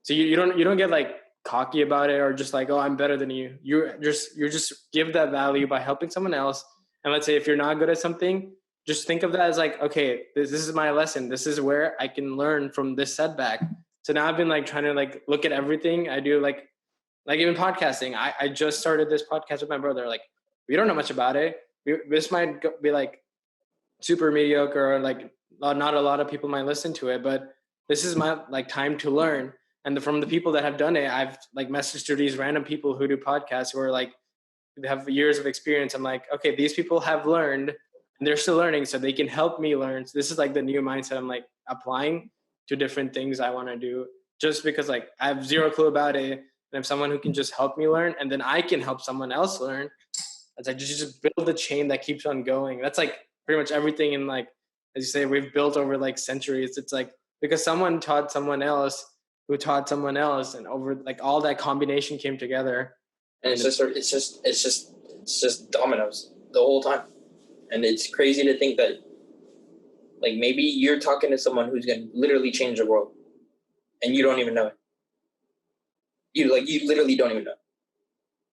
So you don't get like cocky about it, or just like, oh, I'm better than you. You just give that value by helping someone else. And let's say if you're not good at something, just think of that as like, okay, this is my lesson. This is where I can learn from this setback. So now I've been like trying to like look at everything I do, like even podcasting. I just started this podcast with my brother. Like, we don't know much about it. This might be like super mediocre, or like not a lot of people might listen to it, but this is my like time to learn. And from the people that have done it, I've like messaged to these random people who do podcasts who are like, they have years of experience. I'm like, okay, these people have learned and they're still learning, so they can help me learn. So this is like the new mindset I'm like applying to different things I want to do, just because like I have zero clue about it. And if someone who can just help me learn, and then I can help someone else learn, it's like just build the chain that keeps on going. That's like pretty much everything in like, as you say, we've built over like centuries. It's like because someone taught someone else who taught someone else, and over like all that combination came together. And it's just dominoes the whole time. And it's crazy to think that like maybe you're talking to someone who's gonna literally change the world and you don't even know it. You literally don't even know.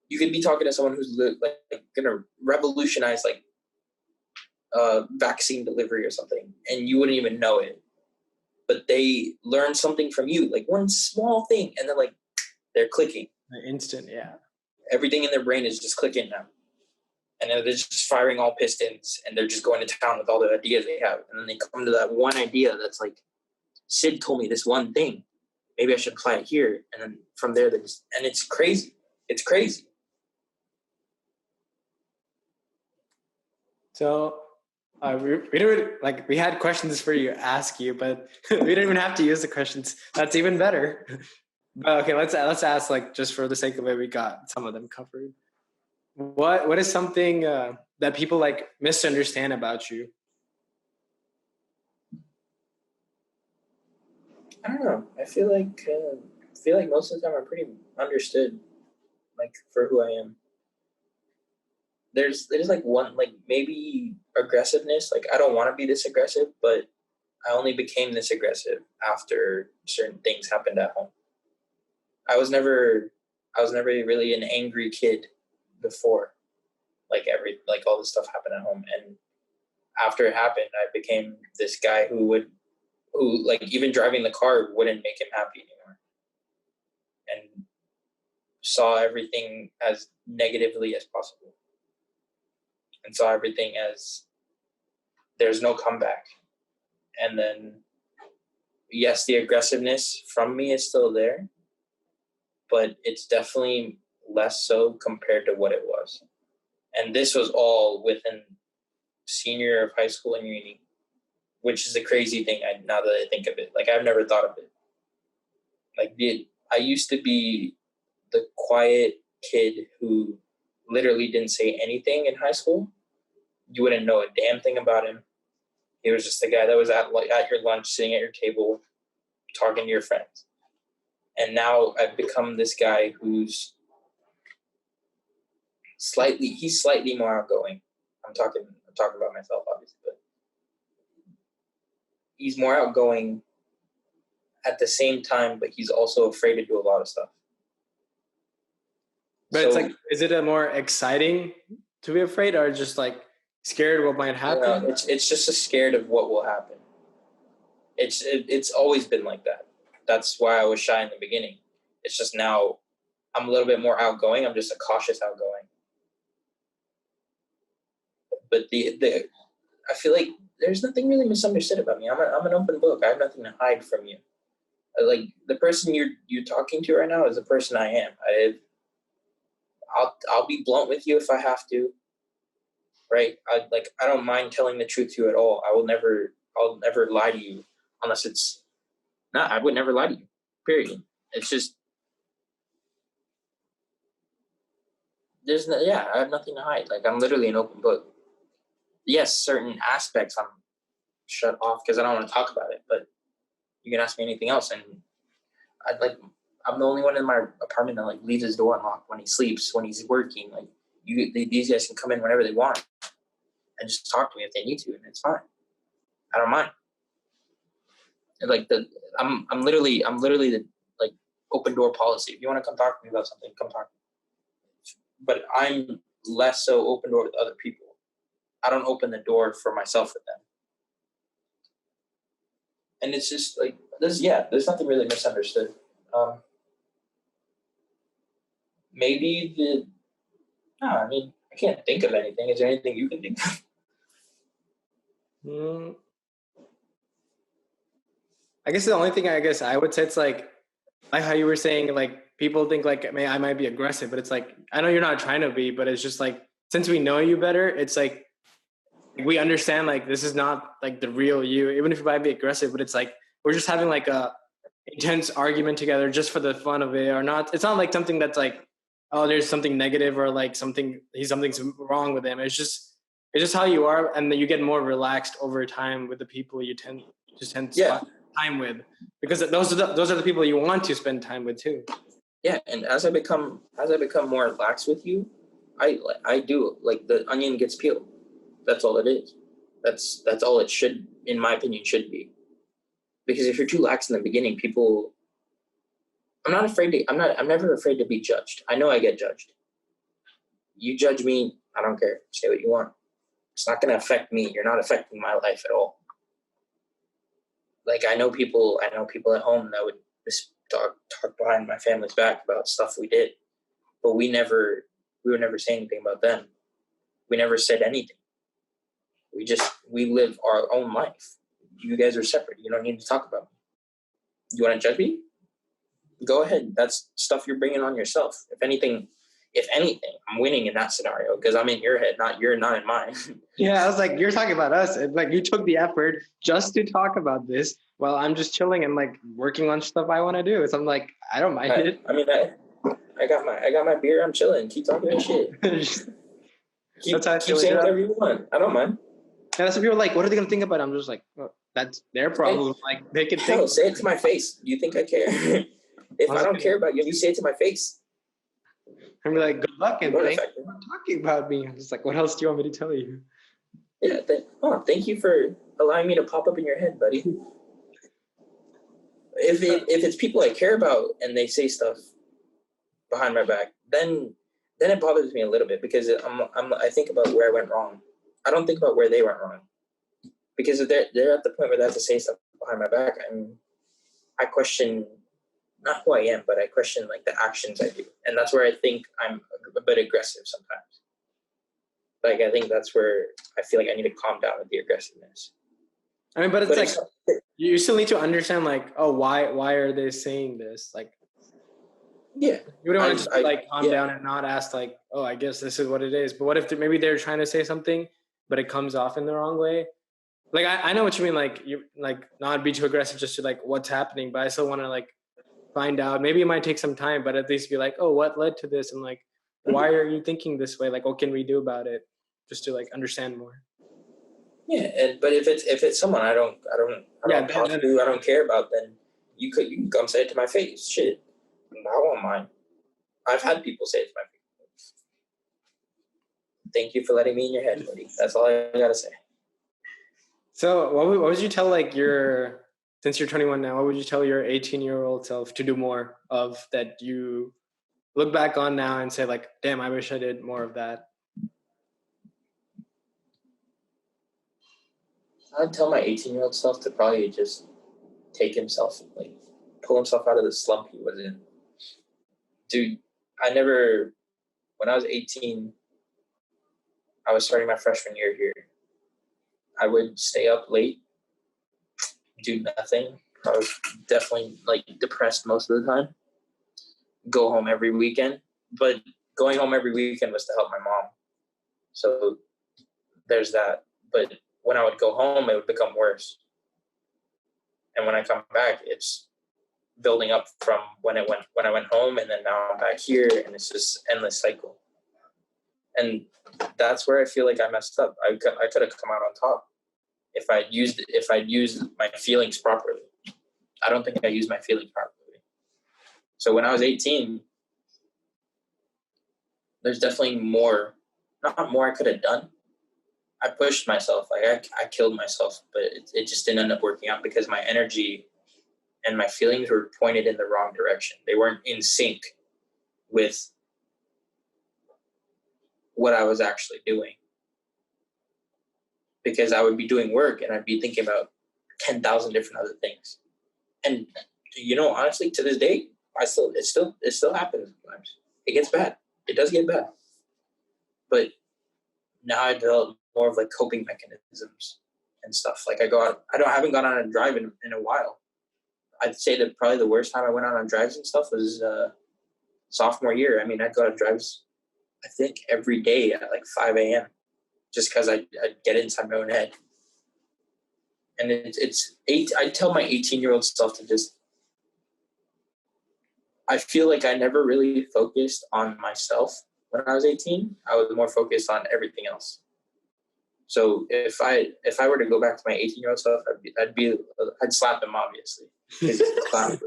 You could be talking to someone who's like gonna revolutionize like vaccine delivery or something, and you wouldn't even know it. But they learn something from you, like one small thing, and they're clicking. Instant, yeah. Everything in their brain is just clicking now. And then they're just firing all pistons, and they're just going to town with all the ideas they have. And then they come to that one idea that's like, Sid told me this one thing. Maybe I should apply it here. And then from there, and it's crazy. It's crazy. So we don't like, we had questions for you, ask you, but we don't even have to use the questions. That's even better. But okay, let's ask, like, just for the sake of it, we got some of them covered. What is something that people like misunderstand about you? I don't know. I feel like most of the time I'm pretty understood, like, for who I am. There's like one, like, maybe aggressiveness. Like, I don't want to be this aggressive, but I only became this aggressive after certain things happened at home. I was never really an angry kid before. Like all this stuff happened at home, and after it happened, I became this guy who like even driving the car wouldn't make him happy anymore, and saw everything as negatively as possible, and saw everything as there's no comeback. And then, yes, the aggressiveness from me is still there, but it's definitely less so compared to what it was. And this was all within senior year of high school and uni, which is a crazy thing now that I think of it. Like, I've never thought of it. Like, I used to be the quiet kid who literally didn't say anything in high school. You wouldn't know a damn thing about him. He was just the guy that was at your lunch, sitting at your table, talking to your friends. And now I've become this guy who's slightly more outgoing. I'm talking about myself, obviously, but he's more outgoing at the same time, but he's also afraid to do a lot of stuff. But so, it's like, is it a more exciting to be afraid, or just like scared what might happen? It's just a scared of what will happen. It's always been like that. That's why I was shy in the beginning. It's just now I'm a little bit more outgoing. I'm just a cautious outgoing. But I feel like there's nothing really misunderstood about me. I'm an open book. I have nothing to hide from you. Like, the person you're talking to right now is the person I am. I'll be blunt with you if I have to. Right? I don't mind telling the truth to you at all. I'll never lie to you unless it's I would never lie to you. Period. It's just I have nothing to hide. Like, I'm literally an open book. Yes, certain aspects I'm shut off because I don't want to talk about it, but you can ask me anything else, and I'm the only one in my apartment that like leaves his door unlocked when he sleeps, when he's working. Like, these guys can come in whenever they want and just talk to me if they need to, and it's fine. I don't mind. And like I'm literally the like open door policy. If you want to come talk to me about something, come talk to me. But I'm less so open door with other people. I don't open the door for myself with them. And it's just like there's nothing really misunderstood. Maybe I mean, I can't think of anything. Is there anything you can think of? I guess the only thing I would say, it's like how you were saying, like people think like I might be aggressive, but it's like I know you're not trying to be, but it's just like since we know you better, it's like we understand like this is not like the real you, even if you might be aggressive, but it's like we're just having like a intense argument together just for the fun of it, or not. It's not like something that's like, oh, there's something negative or like something's wrong with him. It's just how you are, and then you get more relaxed over time with the people you tend to spend time with, because those are the people you want to spend time with too. Yeah, and as I become more relaxed with you, I do, like, the onion gets peeled. That's all it is. That's all it should, in my opinion, should be. Because if you're too lax in the beginning, people, I'm never afraid to be judged. I know I get judged. You judge me, I don't care. Say what you want. It's not going to affect me. You're not affecting my life at all. Like, I know people at home that would just talk behind my family's back about stuff we did, but we would never say anything about them. We never said anything. We live our own life. You guys are separate. You don't need to talk about me. You want to judge me? Go ahead. That's stuff you're bringing on yourself. If anything, I'm winning in that scenario because I'm in your head, not in mine. Yeah, I was like, you're talking about us. Like, you took the effort just to talk about this while I'm just chilling and like working on stuff I want to do. So I'm like, I don't mind it. I mean, I got my beer. I'm chilling. Keep talking that shit. keep saying whatever you want. I don't mind. And that's what people are like, what are they gonna think about it? I'm just like, well, that's their problem. Like, they can think. Say it to my face. You think I care? If I don't care about you, you say it to my face. And be like, good luck, and thank you for talking about me. I'm just like, what else do you want me to tell you? Yeah, thank you for allowing me to pop up in your head, buddy. If it's people I care about and they say stuff behind my back, then it bothers me a little bit because I think about where I went wrong. I don't think about where they went wrong, because if they're at the point where they have to say stuff behind my back, I question not who I am, but I question like the actions I do, and that's where I think I'm a bit aggressive sometimes. Like, I think that's where I feel like I need to calm down with the aggressiveness. I mean, but it's like you still need to understand, like, oh, why are they saying this? Like, yeah, you don't want to just calm down and not ask like, oh, I guess this is what it is. But what if maybe they're trying to say something, but it comes off in the wrong way? Like, I know what you mean. Like, you like not be too aggressive just to like what's happening, but I still want to like find out. Maybe it might take some time, but at least be like, oh, what led to this, and like, why are you thinking this way? Like, what can we do about it? Just to like understand more. Yeah, but if it's someone I don't talk to, I don't care about, then you can come say it to my face. Shit, I won't mind. I've had people say it to my face. Thank you for letting me in your head, buddy. That's all I gotta say. So, what would you tell like since you're 21 now, what would you tell your 18-year-old self to do more of, that you look back on now and say like, damn, I wish I did more of that? I'd tell my 18-year-old self to probably just pull himself out of the slump he was in. Dude, when I was 18, I was starting my freshman year here. I would stay up late, do nothing. I was definitely like depressed most of the time. Go home every weekend, but going home every weekend was to help my mom. So there's that. But when I would go home, it would become worse. And when I come back, it's building up from when I went home, and then now I'm back here, and it's just endless cycle. And that's where I feel like I messed up. I could have come out on top if I'd used my feelings properly. I don't think I used my feelings properly. So when I was 18, there's definitely not more I could have done. I pushed myself, like I killed myself, but it just didn't end up working out because my energy and my feelings were pointed in the wrong direction. They weren't in sync with what I was actually doing. Because I would be doing work and I'd be thinking about 10,000 different other things. And honestly, to this day, it still happens sometimes. It gets bad. It does get bad. But now I develop more of like coping mechanisms and stuff. Like I haven't gone on a drive in a while. I'd say that probably the worst time I went out on drives and stuff was sophomore year. I mean, I'd go on drives, I think, every day at like 5 a.m. just because I'd get inside my own head. And I'd tell my 18-year-old self to just, I feel like I never really focused on myself when I was 18. I was more focused on everything else. So if I were to go back to my 18-year-old self, I'd slap him, obviously, because he's a clown.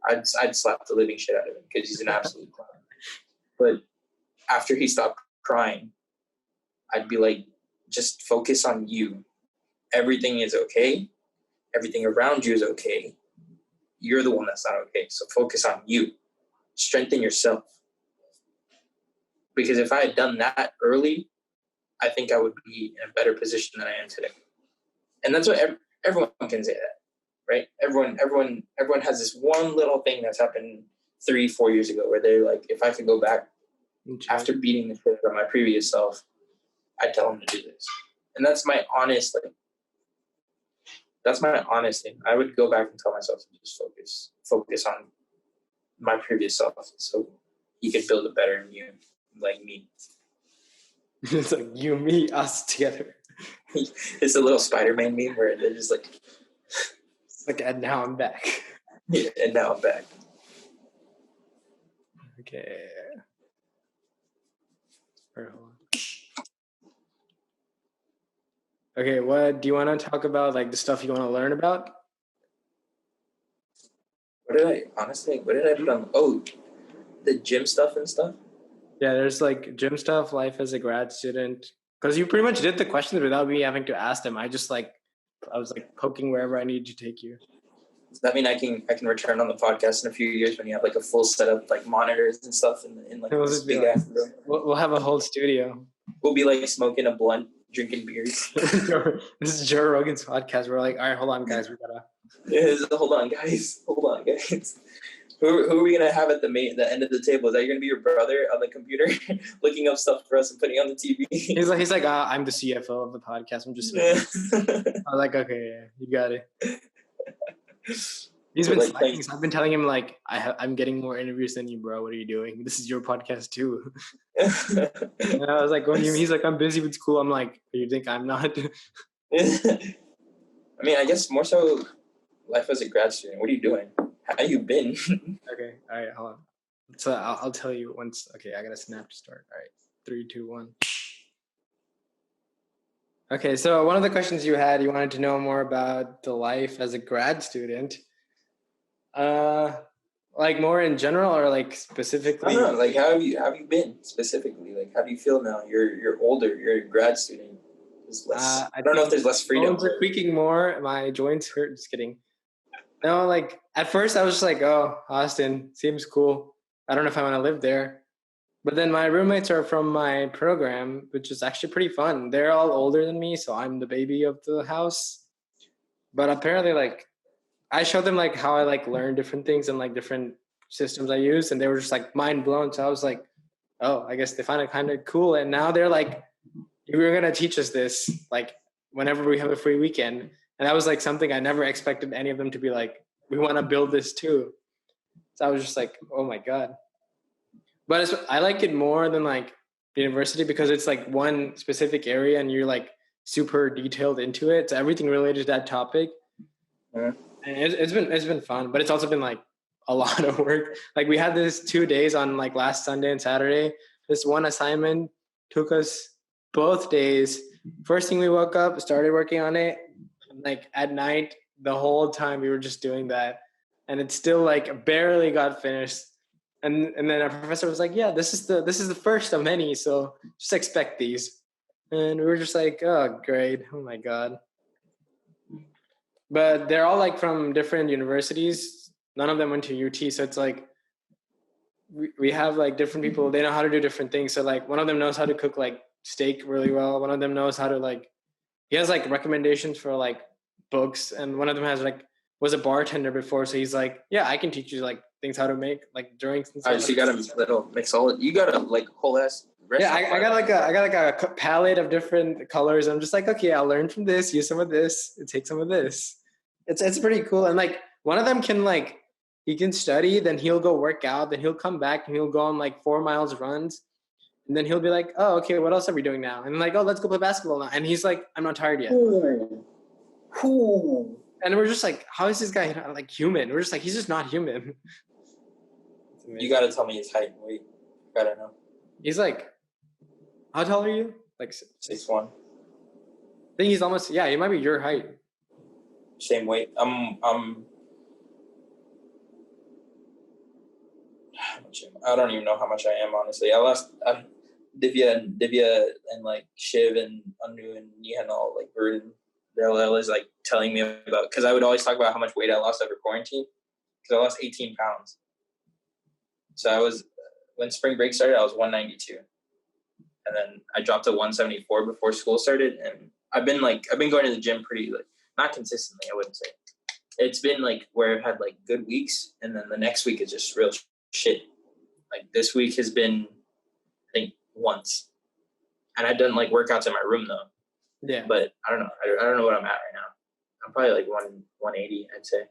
I'd slap the living shit out of him because he's an absolute clown. But after he stopped crying, I'd be like, just focus on you. Everything is okay. Everything around you is okay. You're the one that's not okay. So focus on you. Strengthen yourself. Because if I had done that early, I think I would be in a better position than I am today. And that's what everyone can say that, right? Everyone has this one little thing that's happened 3-4 years ago where they're like, if I could go back after beating the shit out of my previous self, I'd tell them to do this. And that's my honest thing. I would go back and tell myself to just focus on my previous self so you could build a better you like me. It's like you, me, us together. It's a little Spider-Man meme where they're just like, and now I'm back. Yeah, and now I'm back. Okay. Hold on. Okay, what do you want to talk about? Like the stuff you want to learn about? What did I put on? Oh, the gym stuff and stuff? Yeah, there's like gym stuff, life as a grad student. Because you pretty much did the questions without me having to ask them. I was like poking wherever I needed to take you. Does that mean I can return on the podcast in a few years when you have like a full set of like monitors and stuff in like this big ass room? We'll have a whole studio. We'll be like smoking a blunt, drinking beers. This is Joe Rogan's podcast. We're like, all right, hold on, guys, we gotta. Hold on, guys. Who are we gonna have at the end of the table? Is that gonna be your brother on the computer, looking up stuff for us and putting on the TV? He's like, I'm the CFO of the podcast. I'm just. I was like, okay, yeah, you got it. He's been like, slacking. So I've been telling him like, I'm getting more interviews than you, bro. What are you doing? This is your podcast too. And I was like, what do you mean? He's like, I'm busy with school. I'm like, you think I'm not? I mean, I guess more so life as a grad student. What are you doing? How you been? Okay, all right, hold on. So I'll tell you once. Okay, I got a snap to start. All right, 3, 2, 1. Okay, so one of the questions you wanted to know more about the life as a grad student. Like more in general or like specifically? I don't know, like how have you been specifically? Like how do you feel now? You're older, you're a grad student. There's less, I don't know if there's less freedom. Bones are creaking more, my joints hurt. Just kidding. No, like at first I was just like, oh, Austin seems cool. I don't know if I want to live there. But then my roommates are from my program, which is actually pretty fun. They're all older than me, so I'm the baby of the house. But apparently, like, I showed them like how I like learn different things and like different systems I use, and they were just like mind blown. So I was like, oh, I guess they find it kind of cool. And now they're like, you were gonna teach us this like whenever we have a free weekend. And that was like something I never expected any of them to be like, we want to build this too. So I was just like, oh my God. But I like it more than like university because it's like one specific area and you're like super detailed into it. So everything related to that topic. And it's been fun, but it's also been like a lot of work. Like we had this 2 days on like last Sunday and Saturday. This one assignment took us both days. First thing we woke up, started working on it. Like at night, the whole time we were just doing that. And it still like barely got finished. And then our professor was like, yeah, this is the first of many. So just expect these. And we were just like, oh, great. Oh my God. But they're all like from different universities. None of them went to UT. So it's like, we have like different people. They know how to do different things. So like one of them knows how to cook like steak really well. One of them knows how to like, he has like recommendations for like books. And one of them has like, was a bartender before. So he's like, yeah, I can teach you like things how to make like drinks and stuff. So you got a little mix all. You got a like whole ass. Yeah, I got like a palette of different colors. I'm just like, okay, I'll learn from this, use some of this, and take some of this. It's pretty cool. And like one of them can like, he can study, then he'll go work out, then he'll come back and he'll go on like 4 miles runs. And then he'll be like, oh, okay, what else are we doing now? And like, oh, let's go play basketball now. And he's like, I'm not tired yet. Ooh. And we're just like, how is this guy like human? We're just like, he's just not human. You gotta tell me his height and weight. Gotta know. He's like, how tall are you? Like 6'1". I think he's almost, yeah, he might be your height. Same weight. I don't even know how much I am, honestly. I lost Divya and like Shiv and Anu and Nihan all like were they're always like telling me about, because I would always talk about how much weight I lost over quarantine, because I lost 18 pounds. So when spring break started, I was 192, and then I dropped to 174 before school started. And I've been going to the gym pretty, like, not consistently, I wouldn't say. It's been like where I've had like good weeks, and then the next week is just real shit. Like this week has been, I think, once, and I've done like workouts in my room though. Yeah. But I don't know. I don't know what I'm at right now. I'm probably like 180, I'd say.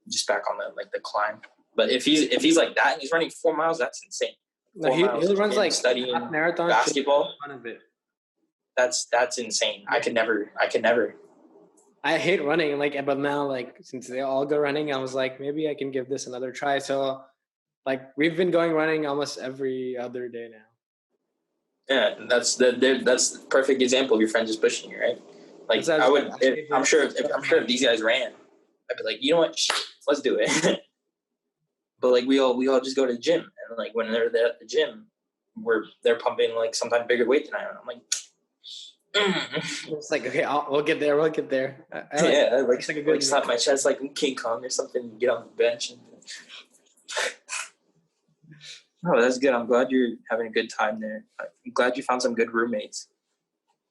Just back on the climb. But if he's like that and he's running 4 miles, that's insane. No, he runs like studying marathon basketball. Of it. That's insane. I could never. I hate running, like, but now, like, since they all go running, I was like, maybe I can give this another try. So, like, we've been going running almost every other day now. Yeah, that's the perfect example of your friend just pushing you, right? Like, I'm sure if these guys ran, I'd be like, you know what, shit, let's do it. But like we all just go to the gym, and like when they're there at the gym, they're pumping like sometimes bigger weight than I am. I'm like. It's like, okay, we'll get there. We'll get there. I like slap my chest like King Kong or something. And get on the bench. Oh, that's good. I'm glad you're having a good time there. I'm glad you found some good roommates.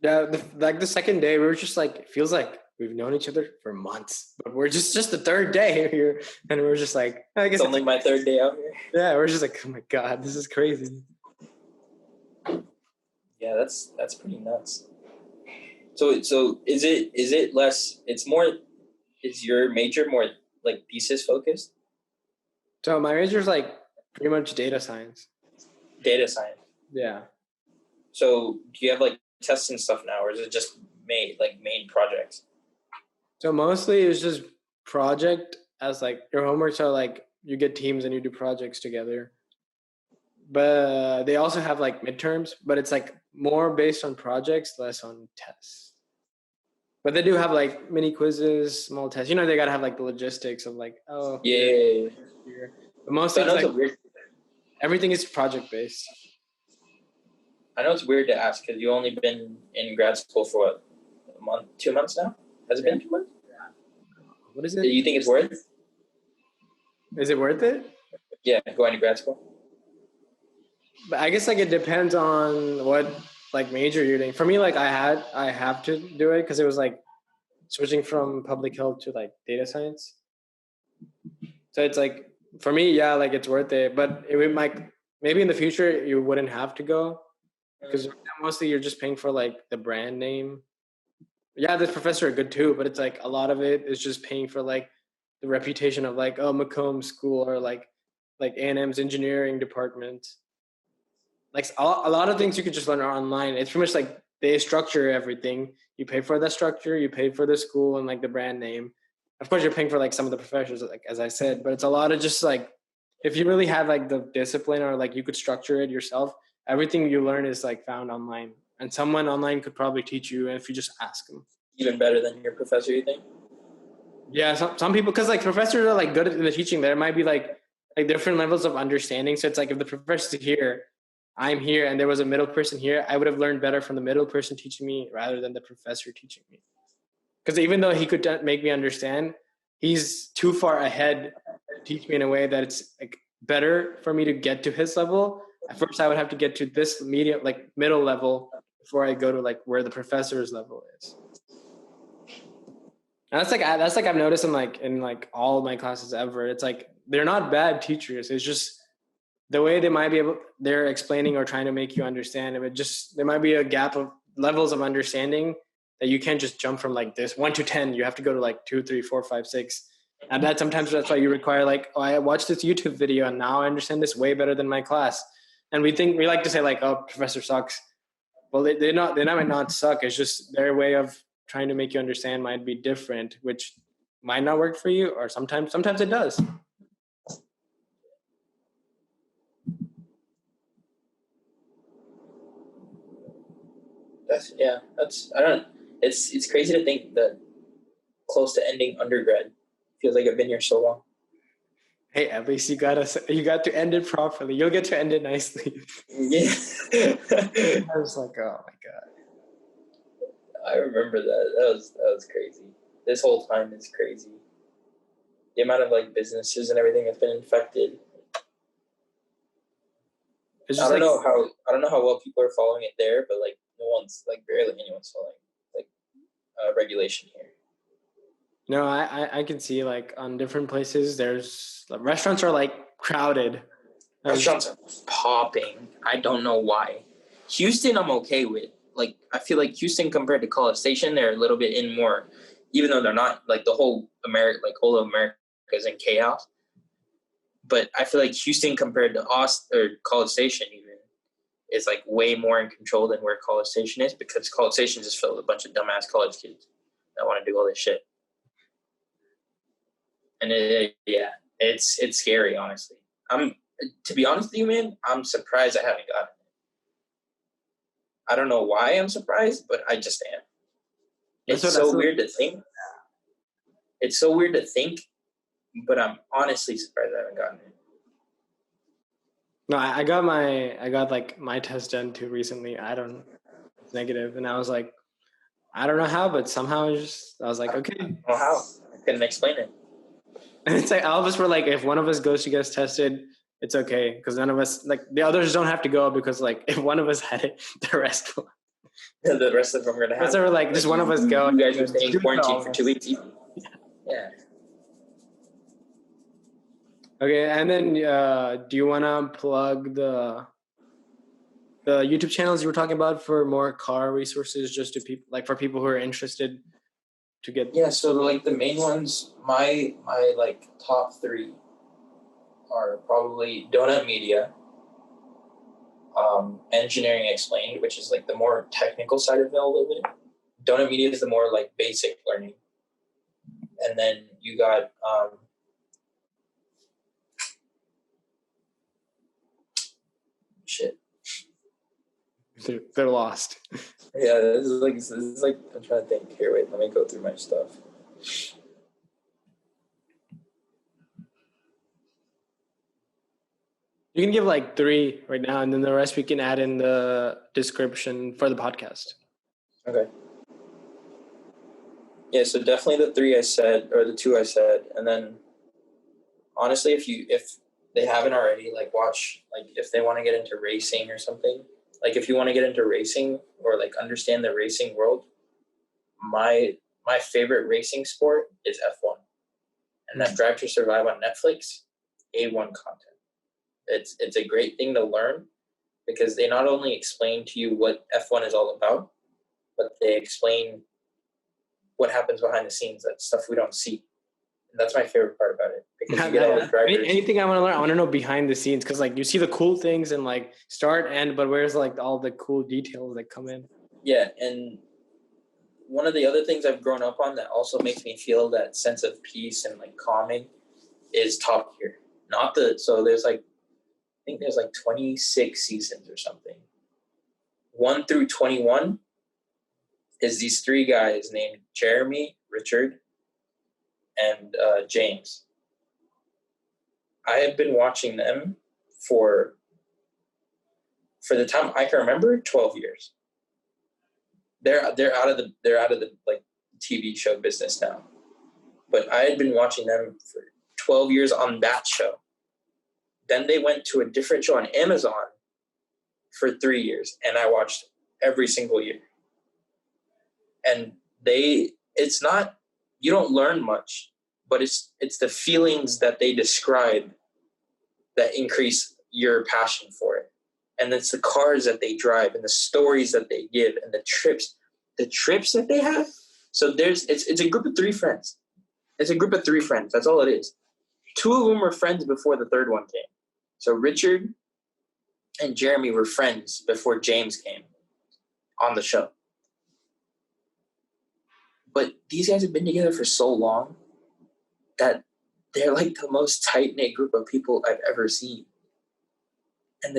Yeah, the second day, we were just like, it feels like we've known each other for months, but we're just the third day here, and we're just like, I guess it's only my third day out here. Yeah, we're just like, oh my god, this is crazy. Yeah, that's pretty nuts. So is it less? It's more. Is your major more like thesis focused? So my major is like pretty much data science. Data science. Yeah. So do you have like tests and stuff now, or is it just main projects? So mostly it's just project, as like your homeworks are like you get teams and you do projects together. But they also have like midterms, but it's like more based on projects, less on tests. But they do have like mini quizzes, small tests. You know, they gotta have like the logistics of like, oh yeah. But mostly it's like everything is project based. I know it's weird to ask because you've only been in grad school for what, a month, 2 months now? Has it been 2 months? Yeah. What is it? Do you think it's worth it? Is it worth it? Yeah, going to grad school. But I guess like it depends on what like major you're doing. For me, like I have to do it because it was like switching from public health to like data science. So it's like for me, yeah, like it's worth it. But it might maybe in the future you wouldn't have to go because mostly you're just paying for like the brand name. Yeah, this professor are good too, but it's like a lot of it is just paying for like the reputation of like Macomb School or like A&M's engineering department. Like a lot of things you could just learn online. It's pretty much like they structure everything. You pay for the structure, you pay for the school and like the brand name. Of course, you're paying for like some of the professors, like as I said, but it's a lot of just like if you really have like the discipline or like you could structure it yourself, everything you learn is like found online, and someone online could probably teach you if you just ask them. Even better than your professor, you think? Yeah, some people, because like professors are like good at the teaching. There might be like different levels of understanding. So it's like if the professor's here, I'm here, and there was a middle person here, I would have learned better from the middle person teaching me rather than the professor teaching me. Because even though he could make me understand, he's too far ahead to teach me in a way that it's like better for me to get to his level. At first, I would have to get to this middle level before I go to like where the professor's level is. And that's like I've noticed in like all of my classes ever. It's like they're not bad teachers. It's just the way they're explaining or trying to make you understand. There might be a gap of levels of understanding that you can't just jump from like this 1 to 10. You have to go to like 2, 3, 4, 5, 6. And that's why you require like, oh, I watched this YouTube video and now I understand this way better than my class. And we like to say like, oh, professor sucks. Well, they might not suck. It's just their way of trying to make you understand might be different, which might not work for you, or sometimes it does. It's crazy to think that close to ending undergrad feels like I've been here so long. Hey, at least you got to end it properly. You'll get to end it nicely. Yeah. I was like, oh my god. I remember that. That was crazy. This whole time is crazy. The amount of like businesses and everything that's been infected. I don't know how well people are following it there, but like barely anyone's following like regulation here. No, I can see like on different places there's restaurants are like crowded. Restaurants are popping. I don't know why. Houston I'm okay with. Like I feel like Houston compared to College Station, they're a little bit in more, even though they're not like the whole whole of America is in chaos. But I feel like Houston compared to Austin or College Station even is like way more in control than where College Station is, because College Station is just filled with a bunch of dumbass college kids that want to do all this shit. And it's scary, honestly. To be honest with you, man, I'm surprised I haven't gotten it. I don't know why I'm surprised, but I just am. It's so weird to think. It's so weird to think, but I'm honestly surprised I haven't gotten it. No, I got like my test done too recently. It's negative, and I was like, I don't know how, but somehow I was like, okay. I don't know how. I couldn't explain it. And it's like all of us were like, if one of us goes to get tested, it's okay, because none of us, like the others don't have to go, because like if one of us had it, the rest will. The rest of them are gonna have. So we're like, just one of us go. You guys are staying in quarantine for 2 weeks. Yeah. Okay, and then do you want to plug the YouTube channels you were talking about for more car resources, just to people, like for people who are interested to get? Yeah, so like the main ones, my like top 3 are probably Donut Media, Engineering Explained, which is like the more technical side of all of it. Donut Media is the more like basic learning, and then you got shit. They're lost. Yeah, this is like I'm trying to think. Here, wait, let me go through my stuff. You can give like 3 right now, and then the rest we can add in the description for the podcast. Okay. Yeah, so definitely the 3 I said, or the 2 I said, and then honestly, if they haven't already, like watch, like if they want to get into racing or something, like if you want to get into racing or like understand the racing world, my favorite racing sport is F1, and that Drive to Survive on Netflix, A1 content. It's a great thing to learn, because they not only explain to you what F1 is all about, but they explain what happens behind the scenes, that stuff we don't see. And that's my favorite part about it, because you get all the drivers. Anything I want to learn, I want to know behind the scenes, because like you see the cool things and like start, end, but where's like all the cool details that come in? Yeah, and one of the other things I've grown up on that also makes me feel that sense of peace and like calming is Top Gear. So there's like, I think there's like 26 seasons or something. 1 through 21 is these 3 guys named Jeremy, Richard, and James. I have been watching them for the time I can remember, 12 years. They're out of the like TV show business now, but I had been watching them for 12 years on that show. Then they went to a different show on Amazon for 3 years, and I watched every single year. And it's not, you don't learn much, but it's the feelings that they describe that increase your passion for it. And it's the cars that they drive and the stories that they give and the trips that they have. So it's a group of 3 friends. It's a group of 3 friends. That's all it is. 2 of them were friends before the third one came. So Richard and Jeremy were friends before James came on the show. But these guys have been together for so long that they're like the most tight-knit group of people I've ever seen. And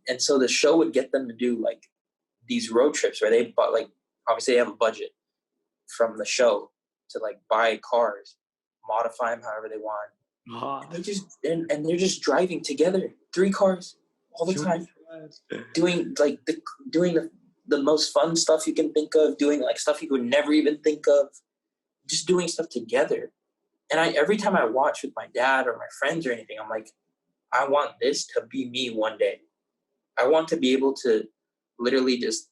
and so the show would get them to do like these road trips where they bought, like, obviously they have a budget from the show to like buy cars, modify them however they want. And they're just driving together, 3 cars all the time, doing the most fun stuff you can think of, doing like stuff you would never even think of, just doing stuff together. And every time I watch with my dad or my friends or anything, I'm like, I want this to be me one day. I want to be able to literally just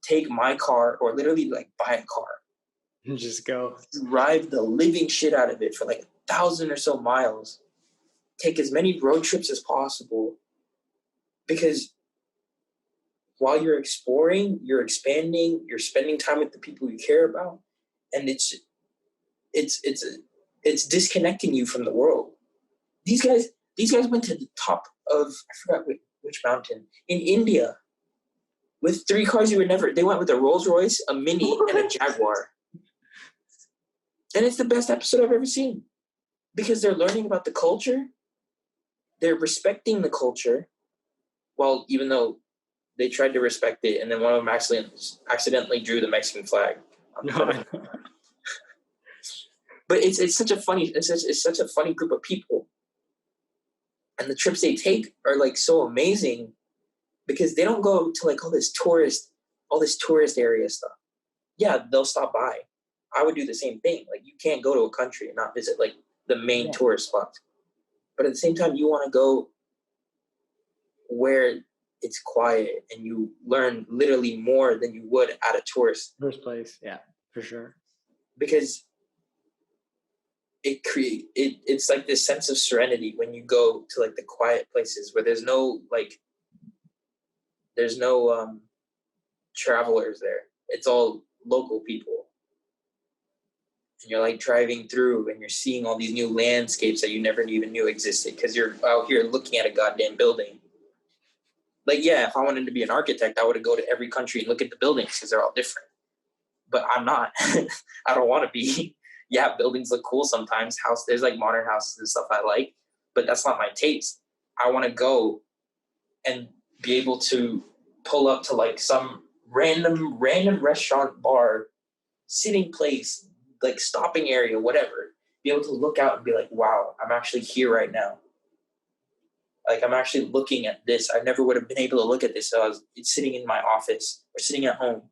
take my car or literally like buy a car and just go drive the living shit out of it for like 1,000 or so miles, take as many road trips as possible, because while you're exploring, you're expanding, you're spending time with the people you care about, and it's disconnecting you from the world. These guys went to the top of, I forgot which mountain, in India with 3 cars you would never. They went with a Rolls Royce, a Mini, and a Jaguar. And it's the best episode I've ever seen, because they're learning about the culture, they're respecting the culture, well, even though they tried to respect it, and then one of them accidentally drew the Mexican flag. But it's such a funny group of people, and the trips they take are like so amazing, because they don't go to like all this tourist area stuff. Yeah, they'll stop by. I would do the same thing. Like, you can't go to a country and not visit like the main tourist spots. But at the same time, you want to go where it's quiet and you learn literally more than you would at a tourist place. Yeah, for sure. Because it's like this sense of serenity when you go to like the quiet places where there's no travelers there. It's all local people. And you're like driving through and you're seeing all these new landscapes that you never even knew existed, because you're out here looking at a goddamn building. Like, yeah, if I wanted to be an architect, I would go to every country and look at the buildings because they're all different. But I'm not. I don't want to be. Yeah, buildings look cool sometimes. There's like modern houses and stuff I like, but that's not my taste. I want to go and be able to pull up to like some random restaurant, bar, sitting place, like stopping area, whatever. Be able to look out and be like, wow, I'm actually here right now. Like, I'm actually looking at this. I never would have been able to look at this. So I was sitting in my office or sitting at home.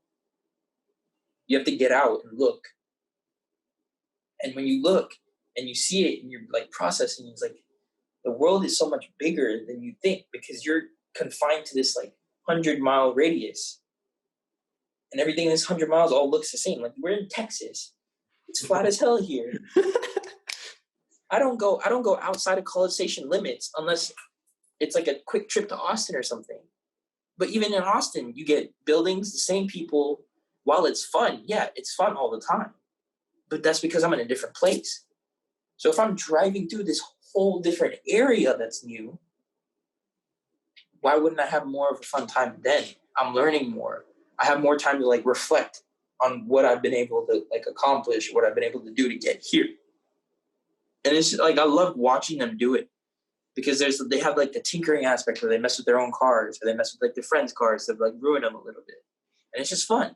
You have to get out and look. And when you look and you see it and you're like processing, it's like the world is so much bigger than you think, because you're confined to this like 100-mile radius. And everything in this 100 miles all looks the same. Like, we're in Texas. It's flat as hell here. I don't go outside of College Station limits unless it's like a quick trip to Austin or something. But even in Austin, you get buildings, the same people. While it's fun, yeah, it's fun all the time. But that's because I'm in a different place. So if I'm driving through this whole different area that's new, why wouldn't I have more of a fun time then? I'm learning more. I have more time to like reflect on what I've been able to like accomplish, what I've been able to do to get here. And it's like, I love watching them do it, because they have like the tinkering aspect where they mess with their own cars, or they mess with like their friends' cars that like ruin them a little bit. And it's just fun.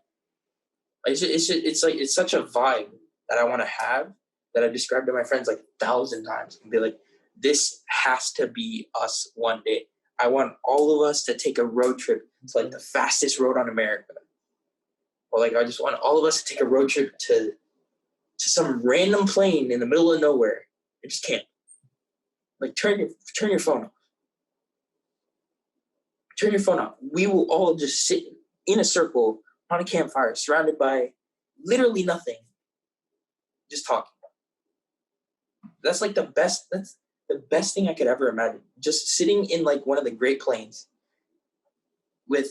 It's such a vibe that I want to have, that I've described to my friends like 1,000 times, and be like, this has to be us one day. I want all of us to take a road trip to like the fastest road on America. Or like, I just want all of us to take a road trip to some random plane in the middle of nowhere and just camp. Like, turn your phone off. Turn your phone off. We will all just sit in a circle on a campfire, surrounded by literally nothing, just talking. That's like the best. That's the best thing I could ever imagine. Just sitting in like one of the Great Plains with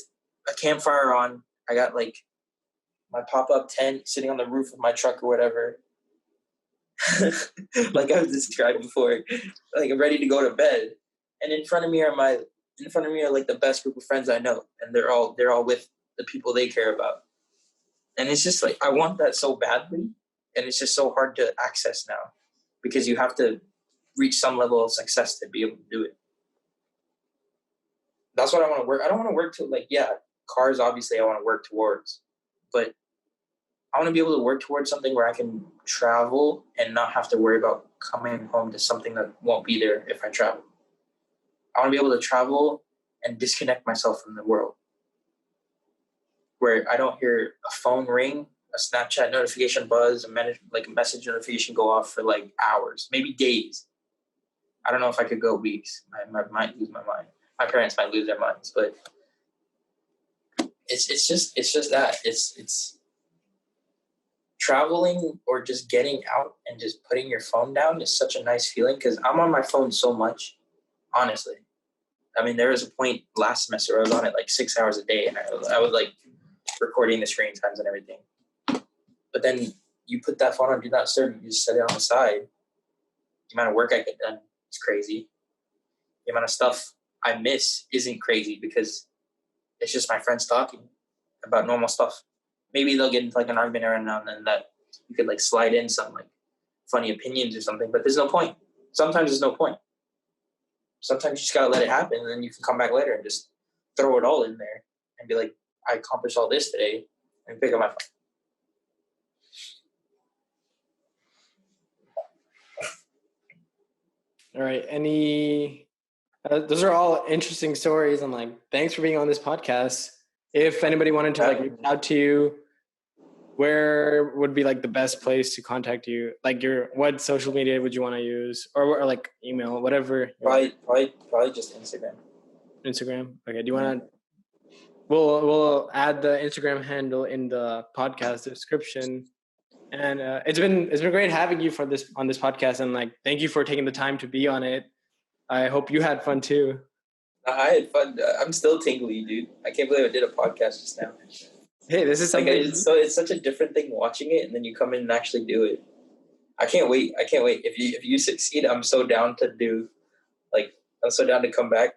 a campfire on. I got like my pop-up tent sitting on the roof of my truck or whatever, like I've described before. Like I'm ready to go to bed, and in front of me are like the best group of friends I know, and they're all with the people they care about. And it's just like I want that so badly, and it's just so hard to access now because you have to reach some level of success to be able to do it. That's what I want to work. I don't want to work to cars. Obviously, I want to work towards, but I want to be able to work towards something where I can travel and not have to worry about coming home to something that won't be there if I travel. I want to be able to travel and disconnect myself from the world, where I don't hear a phone ring, a Snapchat notification buzz, a message notification go off for like hours, maybe days. I don't know if I could go weeks. I might lose my mind. My parents might lose their minds, but it's just that it's traveling or just getting out and just putting your phone down is such a nice feeling because I'm on my phone so much, honestly. I mean, there was a point last semester where I was on it like 6 hours a day, and I was like recording the screen times and everything. But then you put that phone on Do Not Disturb, you just set it on the side. The amount of work I get done is crazy. The amount of stuff I miss isn't crazy because it's just my friends talking about normal stuff. Maybe they'll get into like an argument every now and then that you could like slide in some like funny opinions or something, but there's no point. Sometimes there's no point. Sometimes you just gotta let it happen, and then you can come back later and just throw it all in there and be like, I accomplished all this today, and pick up my phone. All right. Those are all interesting stories. And like, thanks for being on this podcast. If anybody wanted to like reach out to you, where would be like the best place to contact you? Like what social media would you want to use, or like email, whatever? Probably just Instagram. Instagram. Okay. Do you want to? We'll add the Instagram handle in the podcast description. And it's been great having you on this podcast, and like thank you for taking the time to be on it. I hope you had fun too. I had fun. I'm still tingly, dude. I can't believe I did a podcast just now. Hey, this is something. Like, it's such a different thing watching it, and then you come in and actually do it. I can't wait. If you succeed, I'm so down to do. Like, I'm so down to come back.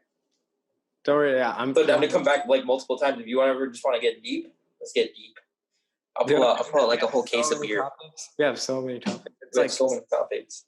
Don't worry. Yeah, I'm so down to come back like multiple times. If you just want to get deep, let's get deep. I'll pull out like a whole case of beer. We have so many topics. It's like so many topics.